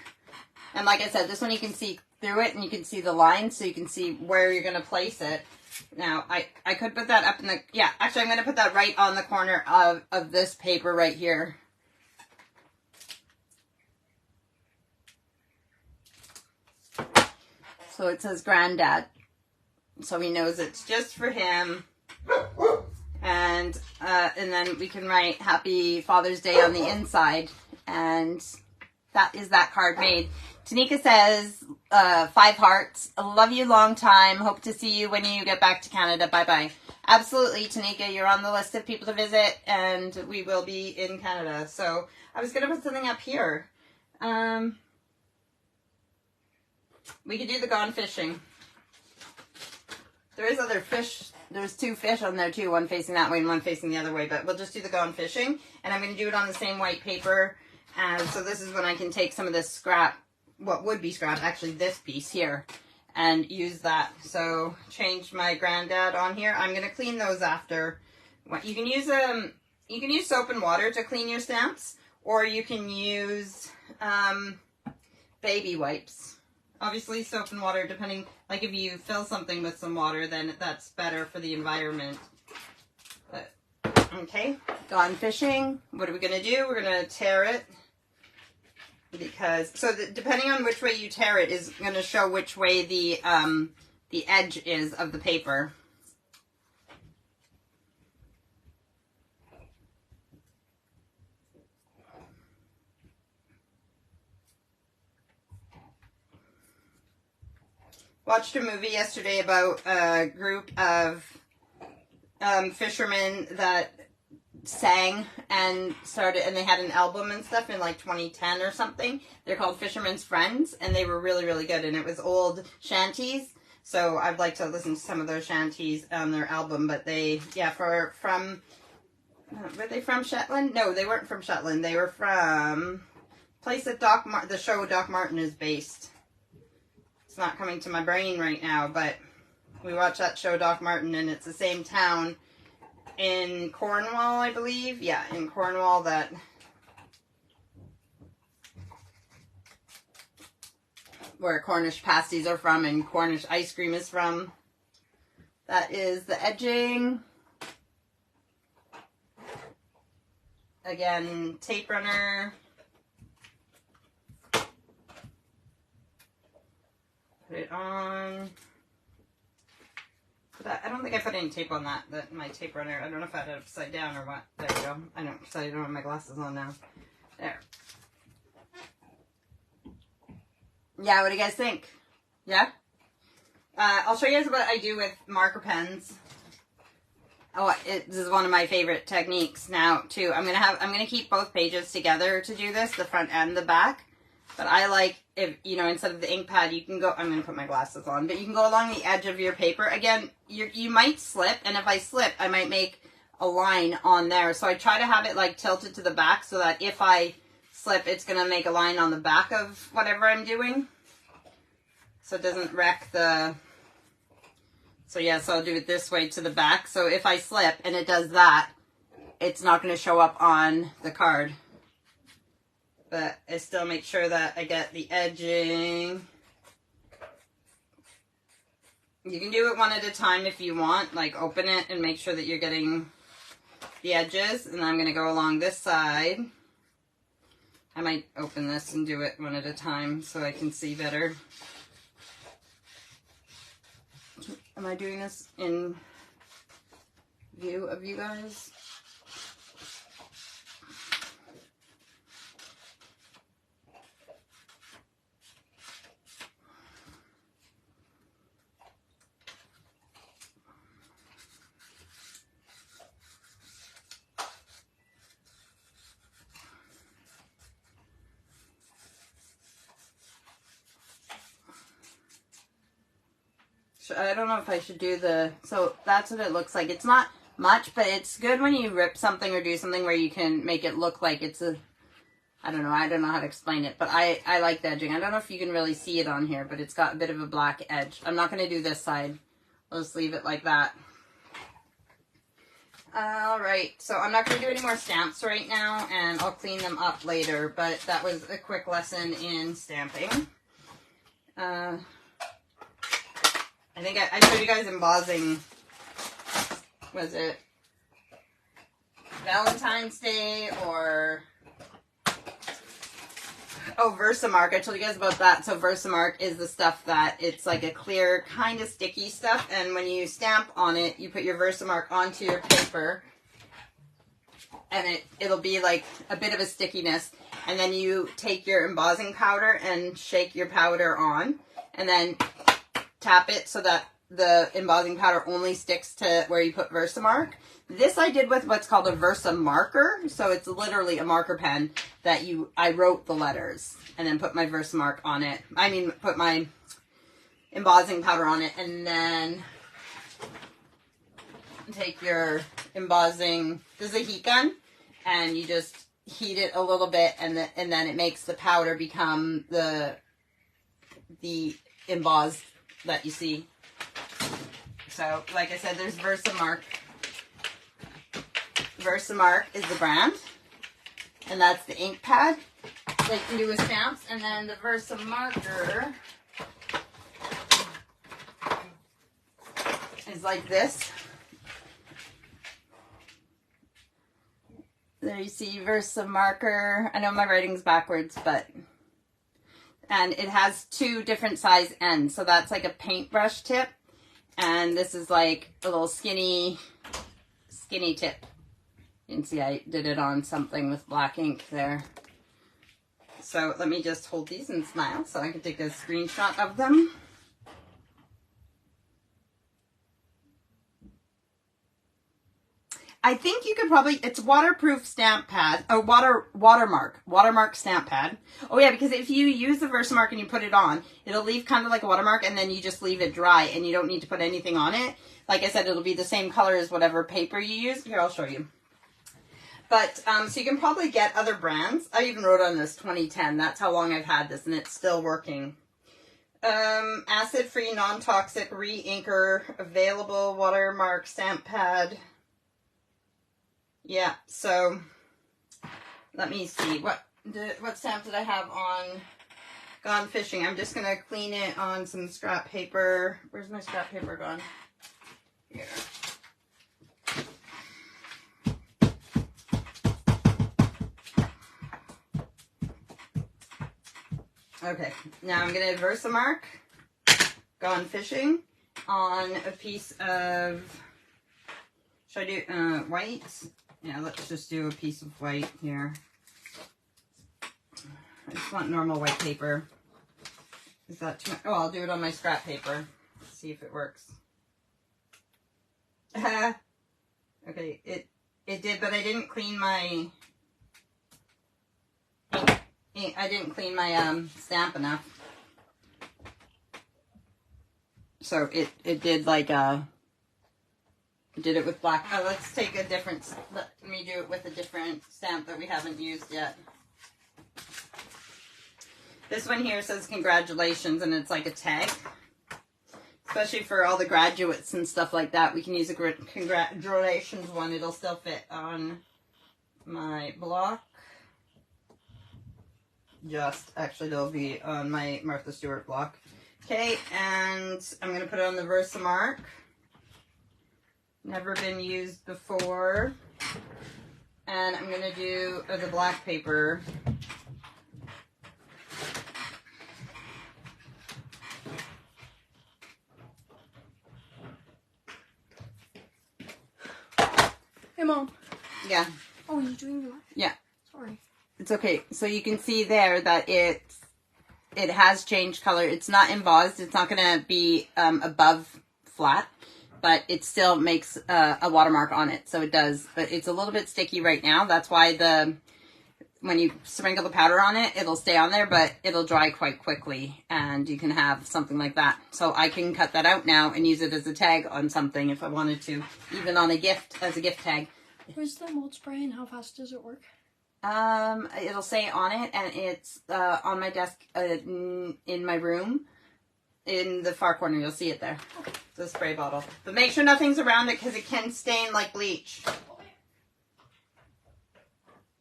And like I said, this one you can see through it and you can see the lines, so you can see where you're going to place it. Now, I could put that up in the, yeah, actually I'm going to put that right on the corner of this paper right here. So it says Granddad. So he knows it's just for him. And then we can write Happy Father's Day on the inside. And that is that card made. Tanika says, 5 hearts. Love you long time. Hope to see you when you get back to Canada. Bye-bye. Absolutely, Tanika. You're on the list of people to visit, and we will be in Canada. So I was going to put something up here. We could do the gone fishing. There is other fish. There's 2 fish on there, too. One facing that way and one facing the other way. But we'll just do the gone fishing. And I'm going to do it on the same white paper. And so this is when I can take some of this scrap, what would be scrap, actually this piece here, and use that. So change my Granddad on here. I'm going to clean those after. You can use soap and water to clean your stamps, or you can use baby wipes. Obviously soap and water, depending, like if you fill something with some water, then that's better for the environment. But, okay, gone fishing. What are we going to do? We're going to tear it. Because, so depending on which way you tear it is going to show which way the edge is of the paper. Watched a movie yesterday about a group of fishermen that sang and started, and they had an album and stuff in like 2010 or something. They're called Fisherman's Friends, and they were really, really good, and it was old shanties. So I'd like to listen to some of those shanties on their album. But they, yeah, were they from Shetland? No, they weren't from Shetland. They were from a place that the show Doc Martin is based. It's not coming to my brain right now, but we watched that show Doc Martin, and it's the same town in Cornwall, I believe. Yeah, in Cornwall, that where Cornish pasties are from and Cornish ice cream is from. That is the edging. Again, tape runner. Put it on. I don't think I put any tape on my tape runner. I don't know if I had it upside down or what. There we go. I don't have my glasses on now. There. Yeah, what do you guys think? Yeah? I'll show you guys what I do with marker pens. Oh, this is one of my favorite techniques now too. I'm gonna keep both pages together to do this, the front and the back. But I like, if you know, instead of the ink pad, you can go, I'm gonna put my glasses on, but you can go along the edge of your paper. Again, you might slip, and if I slip, I might make a line on there. So I try to have it like tilted to the back so that if I slip, it's gonna make a line on the back of whatever I'm doing. So it doesn't wreck the... So yeah, so I'll do it this way to the back. So if I slip and it does that, it's not going to show up on the card. But I still make sure that I get the edging. You can do it one at a time if you want. Like open it and make sure that you're getting the edges. And I'm going to go along this side. I might open this and do it one at a time so I can see better. Am I doing this in view of you guys? I don't know if I should do the, so that's what it looks like. It's not much, but it's good when you rip something or do something where you can make it look like it's a, I don't know how to explain it, but I like the edging. I don't know if you can really see it on here, but it's got a bit of a black edge. I'm not going to do this side. I'll just leave it like that. Alright, so I'm not going to do any more stamps right now, and I'll clean them up later, but that was a quick lesson in stamping. I think I showed you guys embossing, was it Valentine's Day or, oh, Versamark. I told you guys about that. So Versamark is the stuff that it's like a clear kind of sticky stuff, and when you stamp on it, you put your Versamark onto your paper and it'll be like a bit of a stickiness, and then you take your embossing powder and shake your powder on and then tap it so that the embossing powder only sticks to where you put Versamark. This I did with what's called a Versamarker. So it's literally a marker pen that I wrote the letters and then put my Versamark on it. I mean, put my embossing powder on it, and then take your embossing, this is a heat gun, and you just heat it a little bit, and then it makes the powder become the embossed that you see. So, like I said, there's Versamark. Versamark is the brand, and that's the ink pad that you can do with stamps. And then the Versamarker is like this. There you see Versamarker. I know my writing's backwards, but... And it has two different size ends. So that's like a paintbrush tip. And this is like a little skinny tip. You can see I did it on something with black ink there. So let me just hold these and smile so I can take a screenshot of them. I think you could probably, it's waterproof stamp pad, or watermark stamp pad. Oh yeah, because if you use the Versamark and you put it on, it'll leave kind of like a watermark, and then you just leave it dry and you don't need to put anything on it. Like I said, it'll be the same color as whatever paper you use. Here, I'll show you. But, so you can probably get other brands. I even wrote on this 2010. That's how long I've had this, and it's still working. Acid-free, non-toxic, re-inker, available watermark stamp pad. Yeah, so let me see. What stamp did I have on Gone Fishing? I'm just going to clean it on some scrap paper. Where's my scrap paper gone? Here. Okay, now I'm going to Versamark Gone Fishing on a piece of, should I do white? Yeah, let's just do a piece of white here. I just want normal white paper. Is that too much? Oh, I'll do it on my scrap paper. See if it works. Okay, it did, but I didn't clean my ink. I didn't clean my stamp enough. So it did like did it with black. Let's take a different, let me do it with a different stamp that we haven't used yet. This one here says congratulations, and it's like a tag. Especially for all the graduates and stuff like that, we can use a congratulations one. It'll still fit on my block. Actually, it'll be on my Martha Stewart block. Okay, and I'm going to put it on the Versamark. Never been used before. And I'm going to do the black paper. Hey, Mom. Yeah. Oh, you're doing what? Yeah. Sorry. It's okay. So you can see there that it has changed color. It's not embossed. It's not going to be above flat, but it still makes a watermark on it. So it does, but it's a little bit sticky right now. That's why when you sprinkle the powder on it, it'll stay on there, but it'll dry quite quickly, and you can have something like that. So I can cut that out now and use it as a tag on something if I wanted to, even on a gift, as a gift tag. Where's the mold spray and how fast does it work? It'll say on it, and it's on my desk in my room. In the far corner, you'll see it there. Okay. It's a spray bottle. But make sure nothing's around it because it can stain like bleach.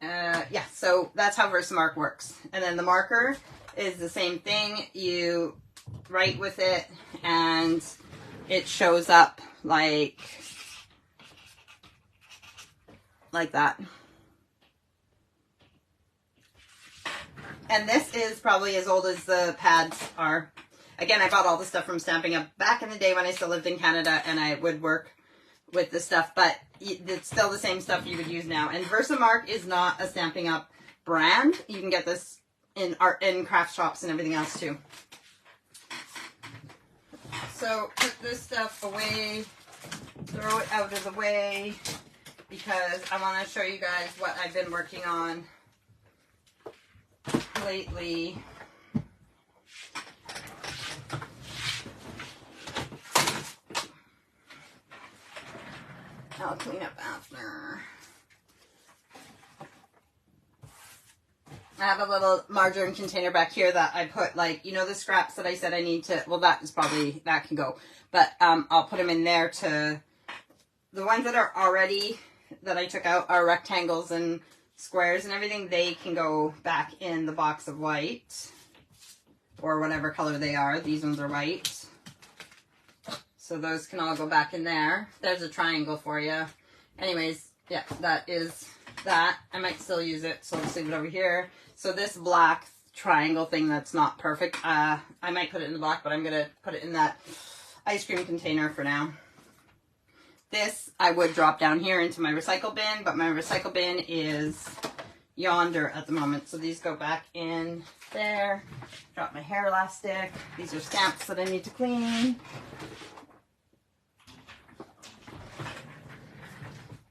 Yeah, so that's how Versamark works. And then the marker is the same thing. You write with it, and it shows up like that. And this is probably as old as the pads are. Again, I bought all the stuff from Stampin' Up! Back in the day when I still lived in Canada, and I would work with the stuff, but it's still the same stuff you would use now. And Versamark is not a Stampin' Up! Brand. You can get this in art and craft shops and everything else too. So put this stuff away, throw it out of the way, because I want to show you guys what I've been working on lately. I'll clean up after. I have a little margarine container back here that I put, like, you know, the scraps that I said I need to, well, that is probably, that can go. But I'll put them in there to, the ones that are already, that I took out are rectangles and squares and everything. They can go back in the box of white or whatever color they are. These ones are white. So those can all go back in there. There's a triangle for you. Anyways, yeah, that is that. I might still use it, so I'll just leave it over here. So this black triangle thing that's not perfect, I might put it in the black, but I'm going to put it in that ice cream container for now. This I would drop down here into my recycle bin, but my recycle bin is yonder at the moment. So these go back in there. Drop my hair elastic. These are stamps that I need to clean.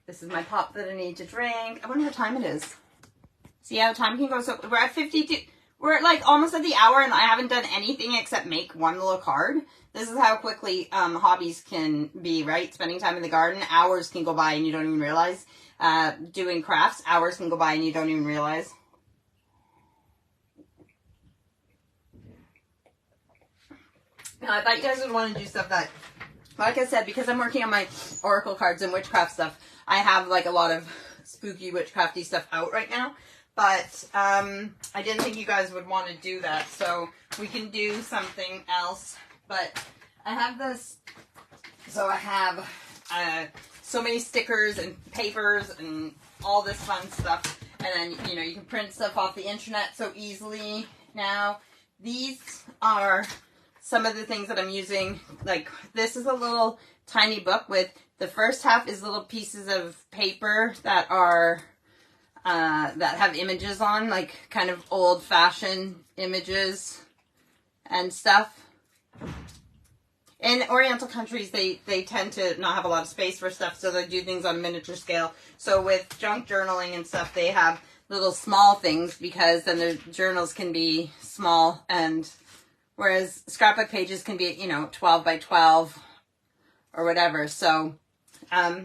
This is my pop that I need to drink. I wonder what time it is. See how time can go. So we're at 52. We're like almost at the hour, and I haven't done anything except make one little card. This is how quickly hobbies can be, right? Spending time in the garden. Hours can go by and you don't even realize. Doing crafts. Hours can go by and you don't even realize. Now, I thought you guys would want to do stuff that, like I said, because I'm working on my oracle cards and witchcraft stuff, I have like a lot of spooky witchcrafty stuff out right now. But I didn't think you guys would want to do that. So we can do something else. But I have this. So I have so many stickers and papers and all this fun stuff. And then, you know, you can print stuff off the internet so easily now. These are some of the things that I'm using. Like, this is a little tiny book with, the first half is little pieces of paper that are, that have images on, like kind of old-fashioned images and stuff. in Oriental countries, they tend to not have a lot of space for stuff, so they do things on a miniature scale. So with junk journaling and stuff, they have little small things because then their journals can be small, and whereas scrapbook pages can be, 12 by 12 or whatever. So,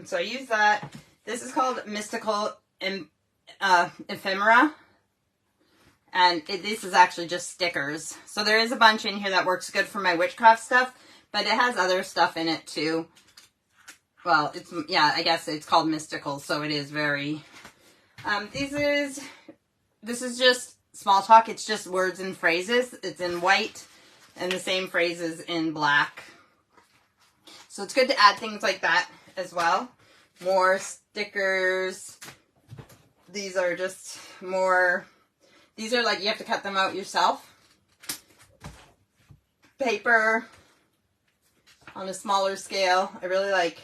so I use that. This is called Mystical Ephemera. And this is actually just stickers. So there is a bunch in here that works good for my witchcraft stuff, but it has other stuff in it too. Well, I guess it's called Mystical, so it is very... this is just small talk. It's just words and phrases. It's in white and the same phrases in black. So it's good to add things like that as well. More stickers. These are just more... These are like, you have to cut them out yourself. Paper on a smaller scale. I really like,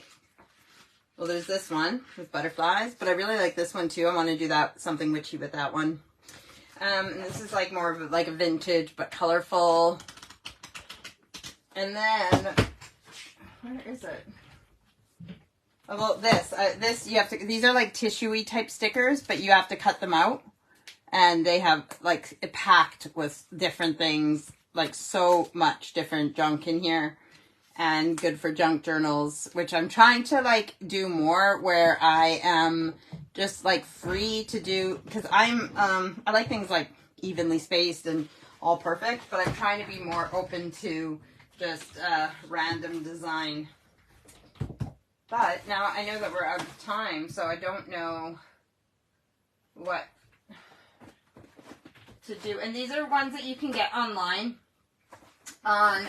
well, there's this one with butterflies, but I really like this one too. I want to do that, something witchy with that one. And this is like more of like a vintage, but colorful. And then, where is it? Oh, well, this you have to, these are like tissue-y type stickers, but you have to cut them out. And they have, like, it packed with different things, like, so much different junk in here. And good for junk journals, which I'm trying to, like, do more, where I am just, like, free to do, because I like things, like, evenly spaced and all perfect, but I'm trying to be more open to just random design. But now I know that we're out of time, so I don't know what to do. And these are ones that you can get online on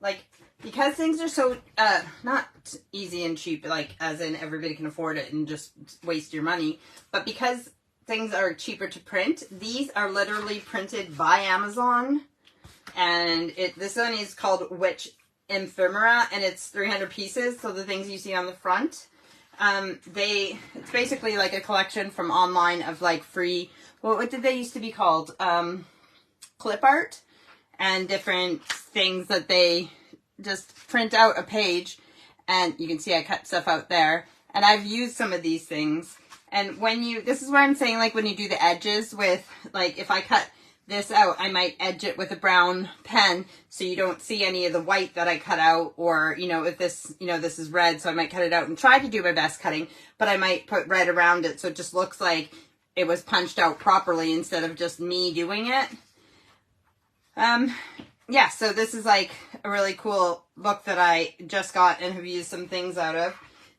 like, because things are so not easy and cheap, like as in everybody can afford it and just waste your money, but because things are cheaper to print, these are literally printed by Amazon. And this one is called Witch Ephemera, and it's 300 pieces, so the things you see on the front, it's basically like a collection from online of like free, what did they used to be called? Clip art, and different things that they just print out a page, and you can see I cut stuff out there, and I've used some of these things. And this is where I'm saying, like, when you do the edges with, like, if I cut this out, I might edge it with a brown pen so you don't see any of the white that I cut out, or, if this, this is red, so I might cut it out and try to do my best cutting, but I might put red around it so it just looks like it was punched out properly instead of just me doing it. Yeah, so this is like a really cool book that I just got and have used some things out of.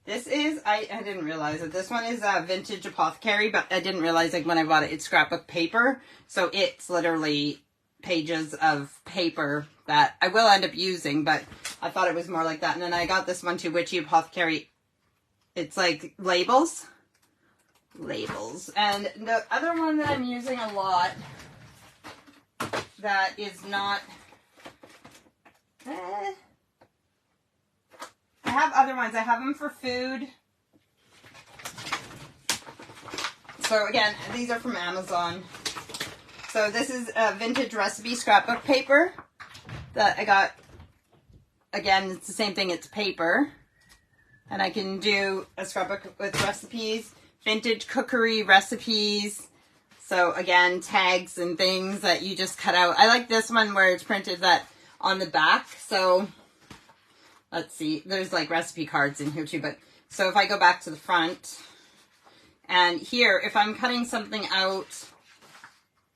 This is, I didn't realize it. This one is a vintage apothecary, but I didn't realize, like, when I bought it, it's scrapbook paper. So it's literally pages of paper that I will end up using, but I thought it was more like that. And then I got this one too, Witchy Apothecary. It's like labels. And the other one that I'm using a lot that is not... I have other ones. I have them for food. So again, these are from Amazon. So this is a vintage recipe scrapbook paper that I got. Again, it's the same thing. It's paper. And I can do a scrapbook with recipes, vintage cookery recipes. So again, tags and things that you just cut out. I like this one where it's printed that on the back. So let's see, there's like recipe cards in here too, but so if I go back to the front, and here, if I'm cutting something out,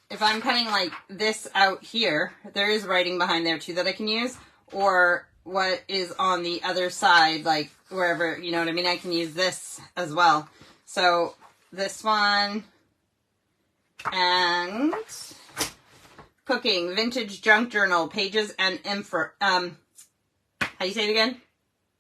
if I'm cutting like this out here, there is writing behind there too that I can use, or what is on the other side, like wherever, you know what I mean? I can use this as well. So this one, and cooking, vintage junk journal, pages and how do you say it again?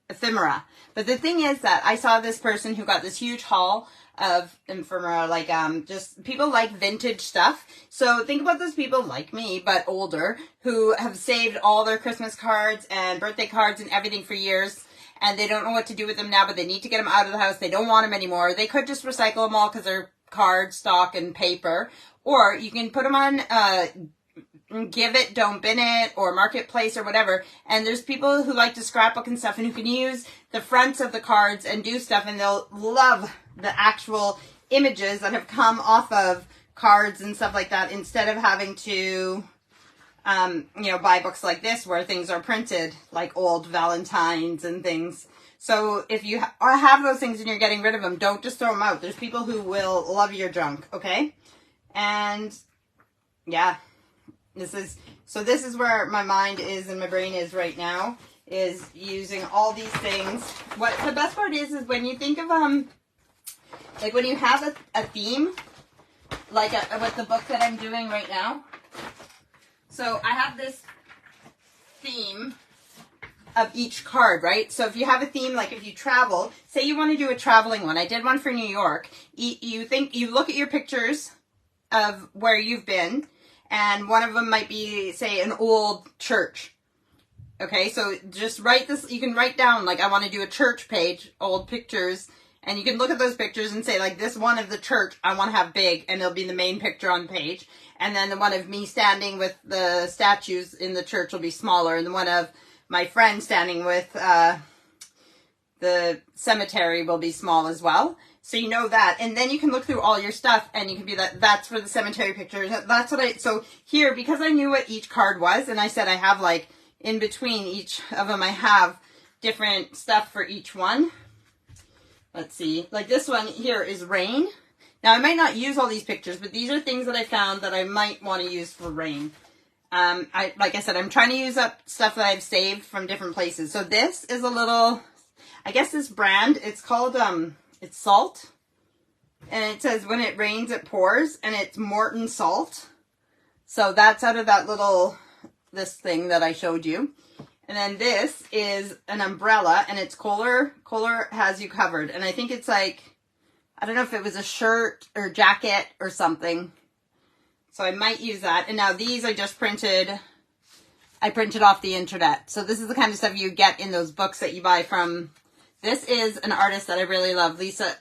Ephemera. But the thing is that I saw this person who got this huge haul of ephemera, like, just people like vintage stuff. So think about those people like me, but older, who have saved all their Christmas cards and birthday cards and everything for years, and they don't know what to do with them now, but they need to get them out of the house. They don't want them anymore. They could just recycle them all because they're card, stock, and paper. Or you can put them on give it, don't bin it, or marketplace or whatever. And there's people who like to scrapbook and stuff and who can use the fronts of the cards and do stuff, and they'll love the actual images that have come off of cards and stuff like that, instead of having to buy books like this where things are printed, like old Valentines and things. So if you have those things and you're getting rid of them, don't just throw them out. There's people who will love your junk, okay? And yeah, this is where my mind is and my brain is right now, is using all these things. What the best part is when you think of like when you have a theme, like with the book that I'm doing right now. So I have this theme of each card, right? So if you have a theme, like if you travel, say you want to do a traveling one. I did one for New York. You look at your pictures of where you've been, and one of them might be, say, an old church. Okay, so just write this. You can write down, like, I want to do a church page, old pictures, and you can look at those pictures and say, like, this one of the church I want to have big, and it'll be the main picture on the page. And then the one of me standing with the statues in the church will be smaller, and the one of my friend standing with the cemetery will be small as well. So you know that. And then you can look through all your stuff, and you can be that's for the cemetery pictures. That's what so here, because I knew what each card was, and I said I have, like, in between each of them, I have different stuff for each one. Let's see. Like this one here is rain. Now, I might not use all these pictures, but these are things that I found that I might want to use for rain. Like I said, I'm trying to use up stuff that I've saved from different places. So this is a little, I guess this brand, it's called, it's salt. And it says, when it rains, it pours. And it's Morton salt. So that's out of that little, this thing that I showed you. And then this is an umbrella, and it's Kohler has you covered. And I think it's like, I don't know if it was a shirt or jacket or something. So I might use that. And now these I just printed. I printed off the internet. So this is the kind of stuff you get in those books that you buy from. This is an artist that I really love, Lisa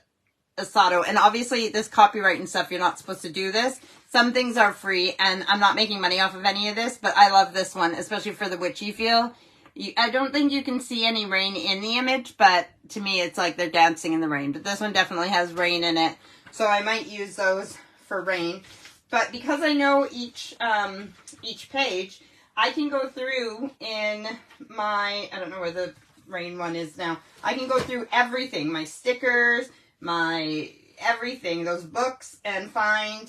Asato. And obviously this copyright and stuff, you're not supposed to do this. Some things are free, and I'm not making money off of any of this, but I love this one, especially for the witchy feel. I don't think you can see any rain in the image, but to me it's like they're dancing in the rain. But this one definitely has rain in it, so I might use those for rain. But because I know each page, I can go through in my, I don't know where the rain one is now. I can go through everything, my stickers, my everything, those books, and find.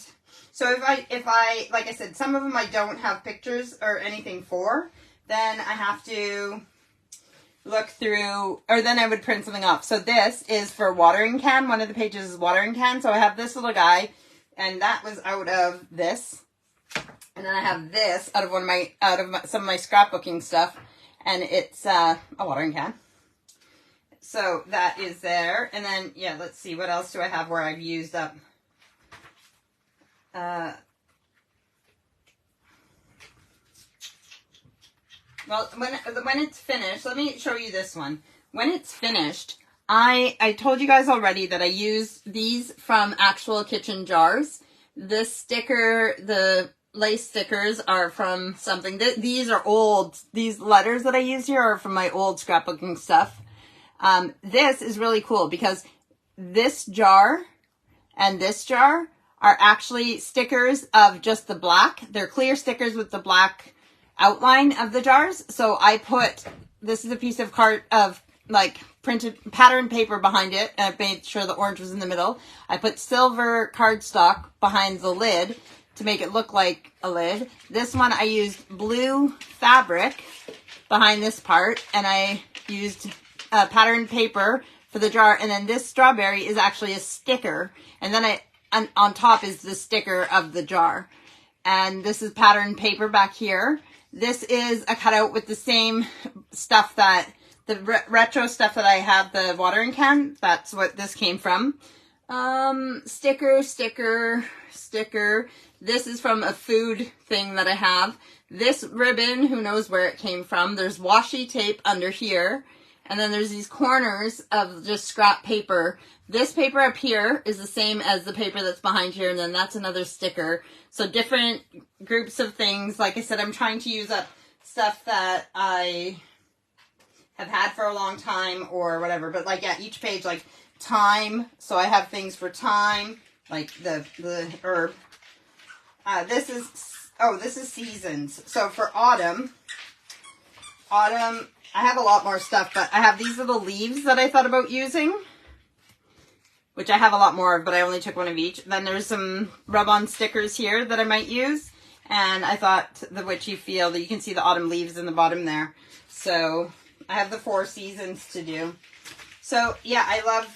So if I, like I said, some of them I don't have pictures or anything for, then I have to look through, or then I would print something off. So this is for watering can. One of the pages is watering can. So I have this little guy, and that was out of this. And then I have this out of some of my scrapbooking stuff, and it's a watering can. So that is there. And then, yeah, let's see, what else do I have where I've used up? Well, when it's finished, let me show you this one. When it's finished, I told you guys already that I use these from actual kitchen jars. This sticker, the lace stickers are from something. These are old. These letters that I use here are from my old scrapbooking stuff. This is really cool because this jar and this jar are actually stickers of just the black. They're clear stickers with the black outline of the jars. So I put, this is a piece of like printed pattern paper behind it, and I made sure the orange was in the middle. I put silver cardstock behind the lid to make it look like a lid. This one I used blue fabric behind this part, and I used patterned paper for the jar. And then this strawberry is actually a sticker, and then on top is the sticker of the jar. And this is patterned paper back here. This is a cutout with the same stuff that, the retro stuff that I have, the watering can. That's what this came from. Sticker. This is from a food thing that I have. This ribbon, who knows where it came from. There's washi tape under here. And then there's these corners of just scrap paper. This paper up here is the same as the paper that's behind here, and then that's another sticker. So different groups of things. Like I said, I'm trying to use up stuff that I have had for a long time or whatever. But like, yeah, each page, like time. So I have things for time, like the herb. This is seasons. So for autumn, I have a lot more stuff, but I have these little leaves that I thought about using, which I have a lot more of, but I only took one of each. Then there's some rub-on stickers here that I might use, and I thought the witchy feel that you can see the autumn leaves in the bottom there. So I have the 4 seasons to do. So yeah, I love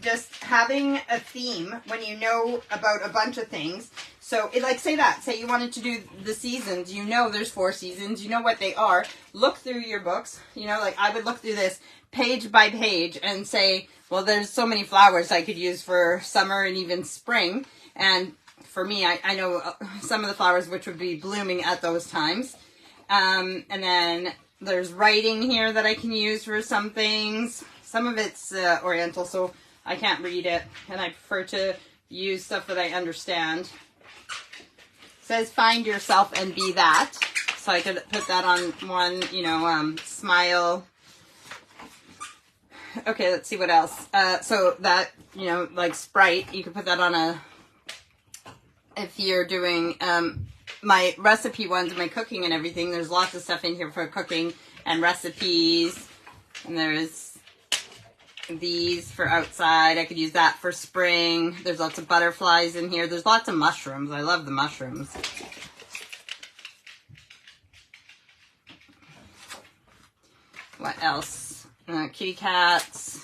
just having a theme when you know about a bunch of things. So like say you wanted to do the seasons, you know there's 4 seasons, you know what they are. Look through your books, you know, like I would look through this page by page and say, well, there's so many flowers I could use for summer and even spring. And for me, I know some of the flowers which would be blooming at those times. And then there's writing here that I can use for some things. Some of it's Oriental, so I can't read it, and I prefer to use stuff that I understand. It says find yourself and be that, so I could put that on one, you know, smile. Okay, let's see what else. So that, you know, like Sprite, you could put that on if you're doing my recipe ones, my cooking and everything. There's lots of stuff in here for cooking and recipes, and there's these for outside. I could use that for spring. There's lots of butterflies in here. There's lots of mushrooms. I love the mushrooms. What else? Kitty cats,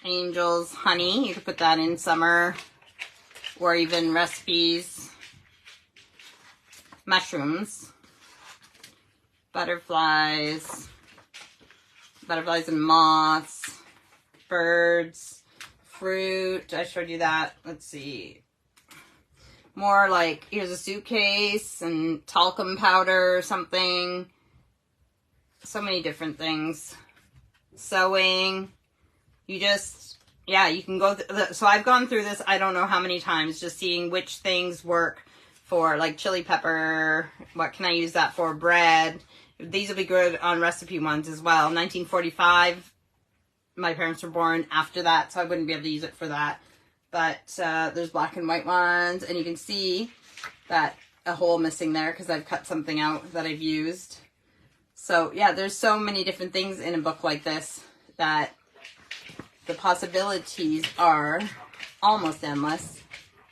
angels, honey. You could put that in summer, or even recipes. Mushrooms, butterflies and moths. Birds, fruit, I showed you that. Let's see. More like, here's a suitcase and talcum powder or something. So many different things. Sewing. You just, yeah, you can go, so I've gone through this, I don't know how many times, just seeing which things work for, like chili pepper. What can I use that for? Bread. These will be good on recipe ones as well. 1945. My parents were born after that, so I wouldn't be able to use it for that. But there's black and white ones, and you can see that a hole missing there because I've cut something out that I've used. So yeah, there's so many different things in a book like this that the possibilities are almost endless.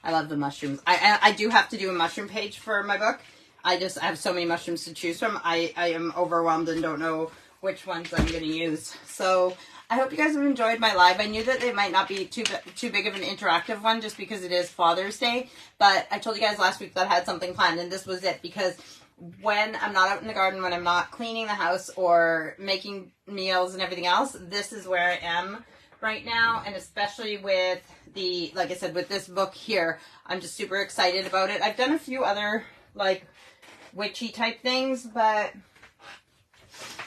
I love the mushrooms. I do have to do a mushroom page for my book. I have so many mushrooms to choose from. I am overwhelmed and don't know which ones I'm going to use. So I hope you guys have enjoyed my live. I knew that it might not be too big of an interactive one just because it is Father's Day, but I told you guys last week that I had something planned, and this was it, because when I'm not out in the garden, when I'm not cleaning the house or making meals and everything else, this is where I am right now, and especially with the, like I said, with this book here, I'm just super excited about it. I've done a few other, like, witchy type things, but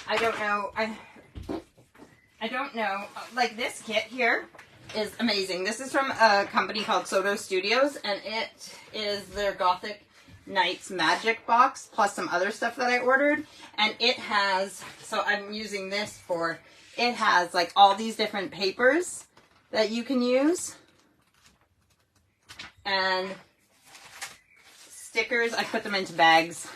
I don't know. I don't know. Like, this kit here is amazing. This is from a company called Soto Studios, and it is their Gothic Knights Magic box, plus some other stuff that I ordered. And it has, so I'm using this for, it has like all these different papers that you can use. And stickers, I put them into bags.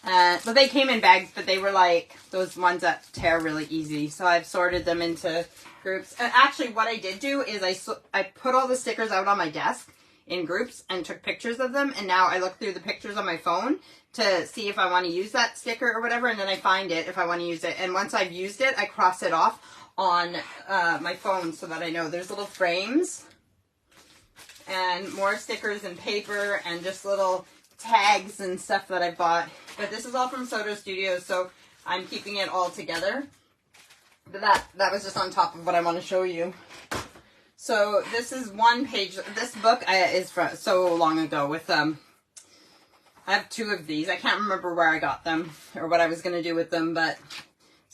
But they came in bags, but they were like those ones that tear really easy. So I've sorted them into groups. And actually what I did do is I put all the stickers out on my desk in groups and took pictures of them. And now I look through the pictures on my phone to see if I want to use that sticker or whatever. And then I find it if I want to use it. And once I've used it, I cross it off on my phone so that I know. There's little frames and more stickers and paper and just little tags and stuff that I bought. But this is all from Soto Studios, so I'm keeping it all together. But that was just on top of what I want to show you. So this is one page. This book is from so long ago with I have 2 of these. I can't remember where I got them or what I was going to do with them, but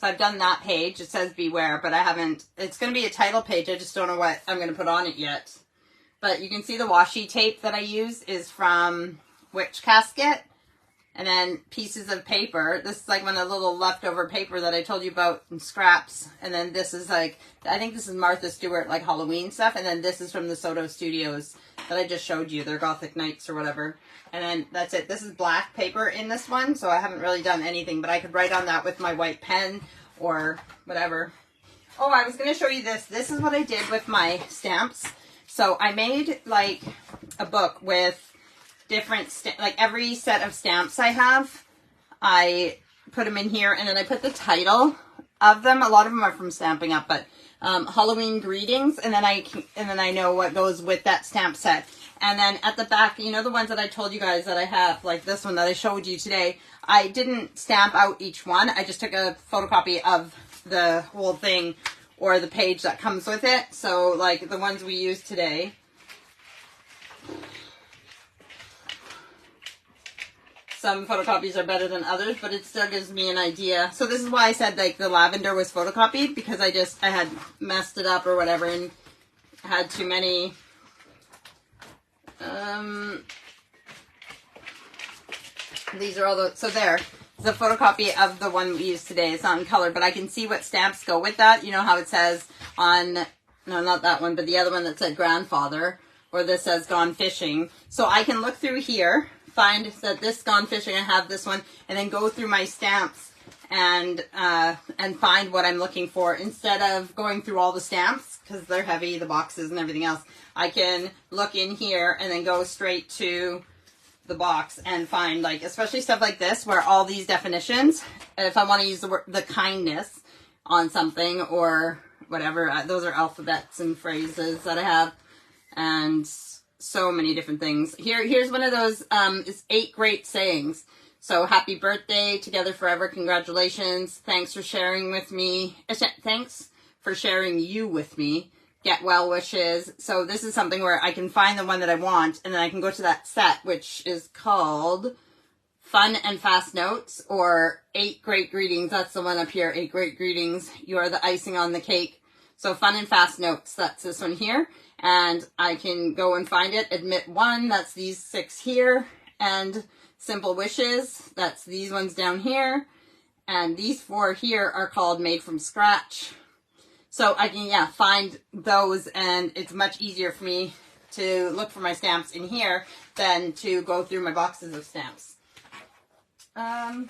So I've done that page. It says beware, but I haven't. It's going to be a title page. I just don't know what I'm going to put on it yet. But you can see the washi tape that I use is from Witch Casket. And then pieces of paper. This is like one of the little leftover paper that I told you about in scraps. And then this is like, I think this is Martha Stewart, like Halloween stuff. And then this is from the Soto Studios that I just showed you. They're Gothic Nights or whatever. And then that's it. This is black paper in this one. So I haven't really done anything, but I could write on that with my white pen or whatever. Oh, I was going to show you this. This is what I did with my stamps. So I made like a book with different, like every set of stamps I have, I put them in here, and then I put the title of them. A lot of them are from Stamping Up, but Halloween greetings, and then I know what goes with that stamp set. And then at the back, you know, the ones that I told you guys that I have, like this one that I showed you today, I didn't stamp out each one. I just took a photocopy of the whole thing or the page that comes with it. So like the ones we use today. Some photocopies are better than others, but it still gives me an idea. So this is why I said like the lavender was photocopied, because I had messed it up or whatever and had too many. These are all the, so there, the photocopy of the one we use today. It's not in color, but I can see what stamps go with that. You know how it says on, no, not that one, but the other one that said grandfather, or this says gone fishing. So I can look through here, find that this gone fishing, I have this one, and then go through my stamps and find what I'm looking for instead of going through all the stamps because they're heavy, the boxes and everything else. I can look in here and then go straight to the box and find, like, especially stuff like this where all these definitions, if I want to use the word, the kindness on something or whatever, those are alphabets and phrases that I have, and so many different things. Here's one of those, it's 8 great sayings. So happy birthday, together forever, congratulations, thanks for sharing with me, thanks for sharing you with me, get well wishes. So this is something where I can find the one that I want, and then I can go to that set, which is called Fun and Fast Notes, or 8 Great Greetings. That's the one up here, 8 Great Greetings. You are the icing on the cake. So Fun and Fast Notes, that's this one here. And I can go and find it. Admit 1, that's these 6 here. And Simple Wishes, that's these ones down here. And these 4 here are called Made from Scratch. So I can, yeah, find those, and it's much easier for me to look for my stamps in here than to go through my boxes of stamps. Then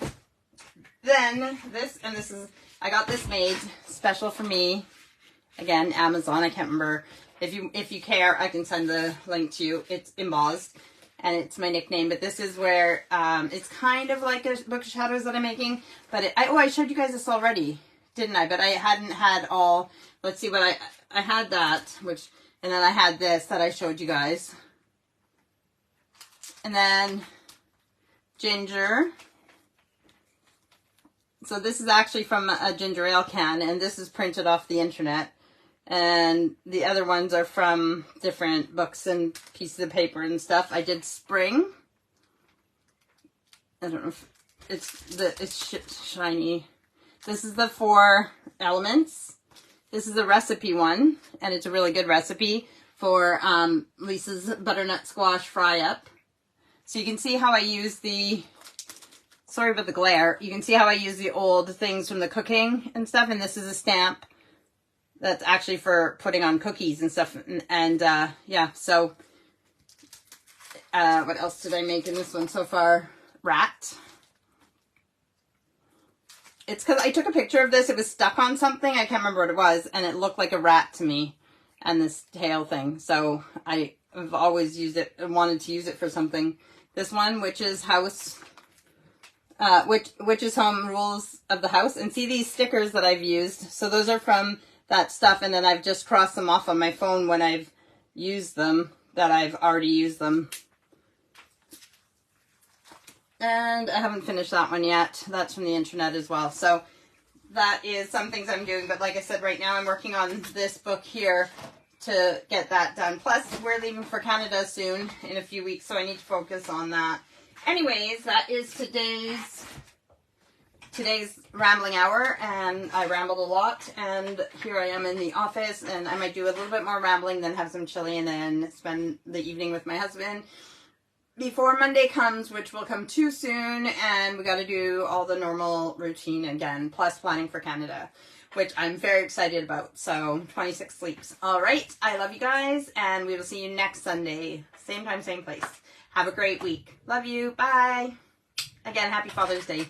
this, and this is, I got this made special for me. Again, Amazon, I can't remember. If you care, I can send the link to you. It's embossed, and it's my nickname, but this is where, it's kind of like a book of shadows that I'm making, but I showed you guys this already, didn't I? But I hadn't had all, let's see what I had that, which, and then I had this that I showed you guys. And then ginger. So this is actually from a ginger ale can, and this is printed off the internet. And the other ones are from different books and pieces of paper and stuff. I did spring. I don't know if it's shiny. This is the 4 elements. This is a recipe one, and it's a really good recipe for Lisa's butternut squash fry up. So you can see how I use the, sorry about the glare, you can see how I use the old things from the cooking and stuff, and this is a stamp that's actually for putting on cookies and stuff, and yeah, so what else did I make in this one so far? Rat. It's because I took a picture of this. It was stuck on something. I can't remember what it was. And it looked like a rat to me. And this tail thing. So I've always used it and wanted to use it for something. This one, Witch's House. Witch's Home Rules of the House. And see these stickers that I've used. So those are from that stuff. And then I've just crossed them off on my phone when I've used them. That I've already used them. And I haven't finished that one yet. That's from the internet as well. So that is some things I'm doing. But like I said, right now I'm working on this book here to get that done. Plus, we're leaving for Canada soon in a few weeks, so I need to focus on that. Anyways, that is today's today's rambling hour, and I rambled a lot, and here I am in the office, and I might do a little bit more rambling, then have some chili, and then spend the evening with my husband before Monday comes, which will come too soon, and we got to do all the normal routine again, plus planning for Canada, which I'm very excited about. So 26 sleeps. All right, I love you guys, and we will see you next Sunday, same time, same place. Have a great week. Love you. Bye. Again, happy Father's Day.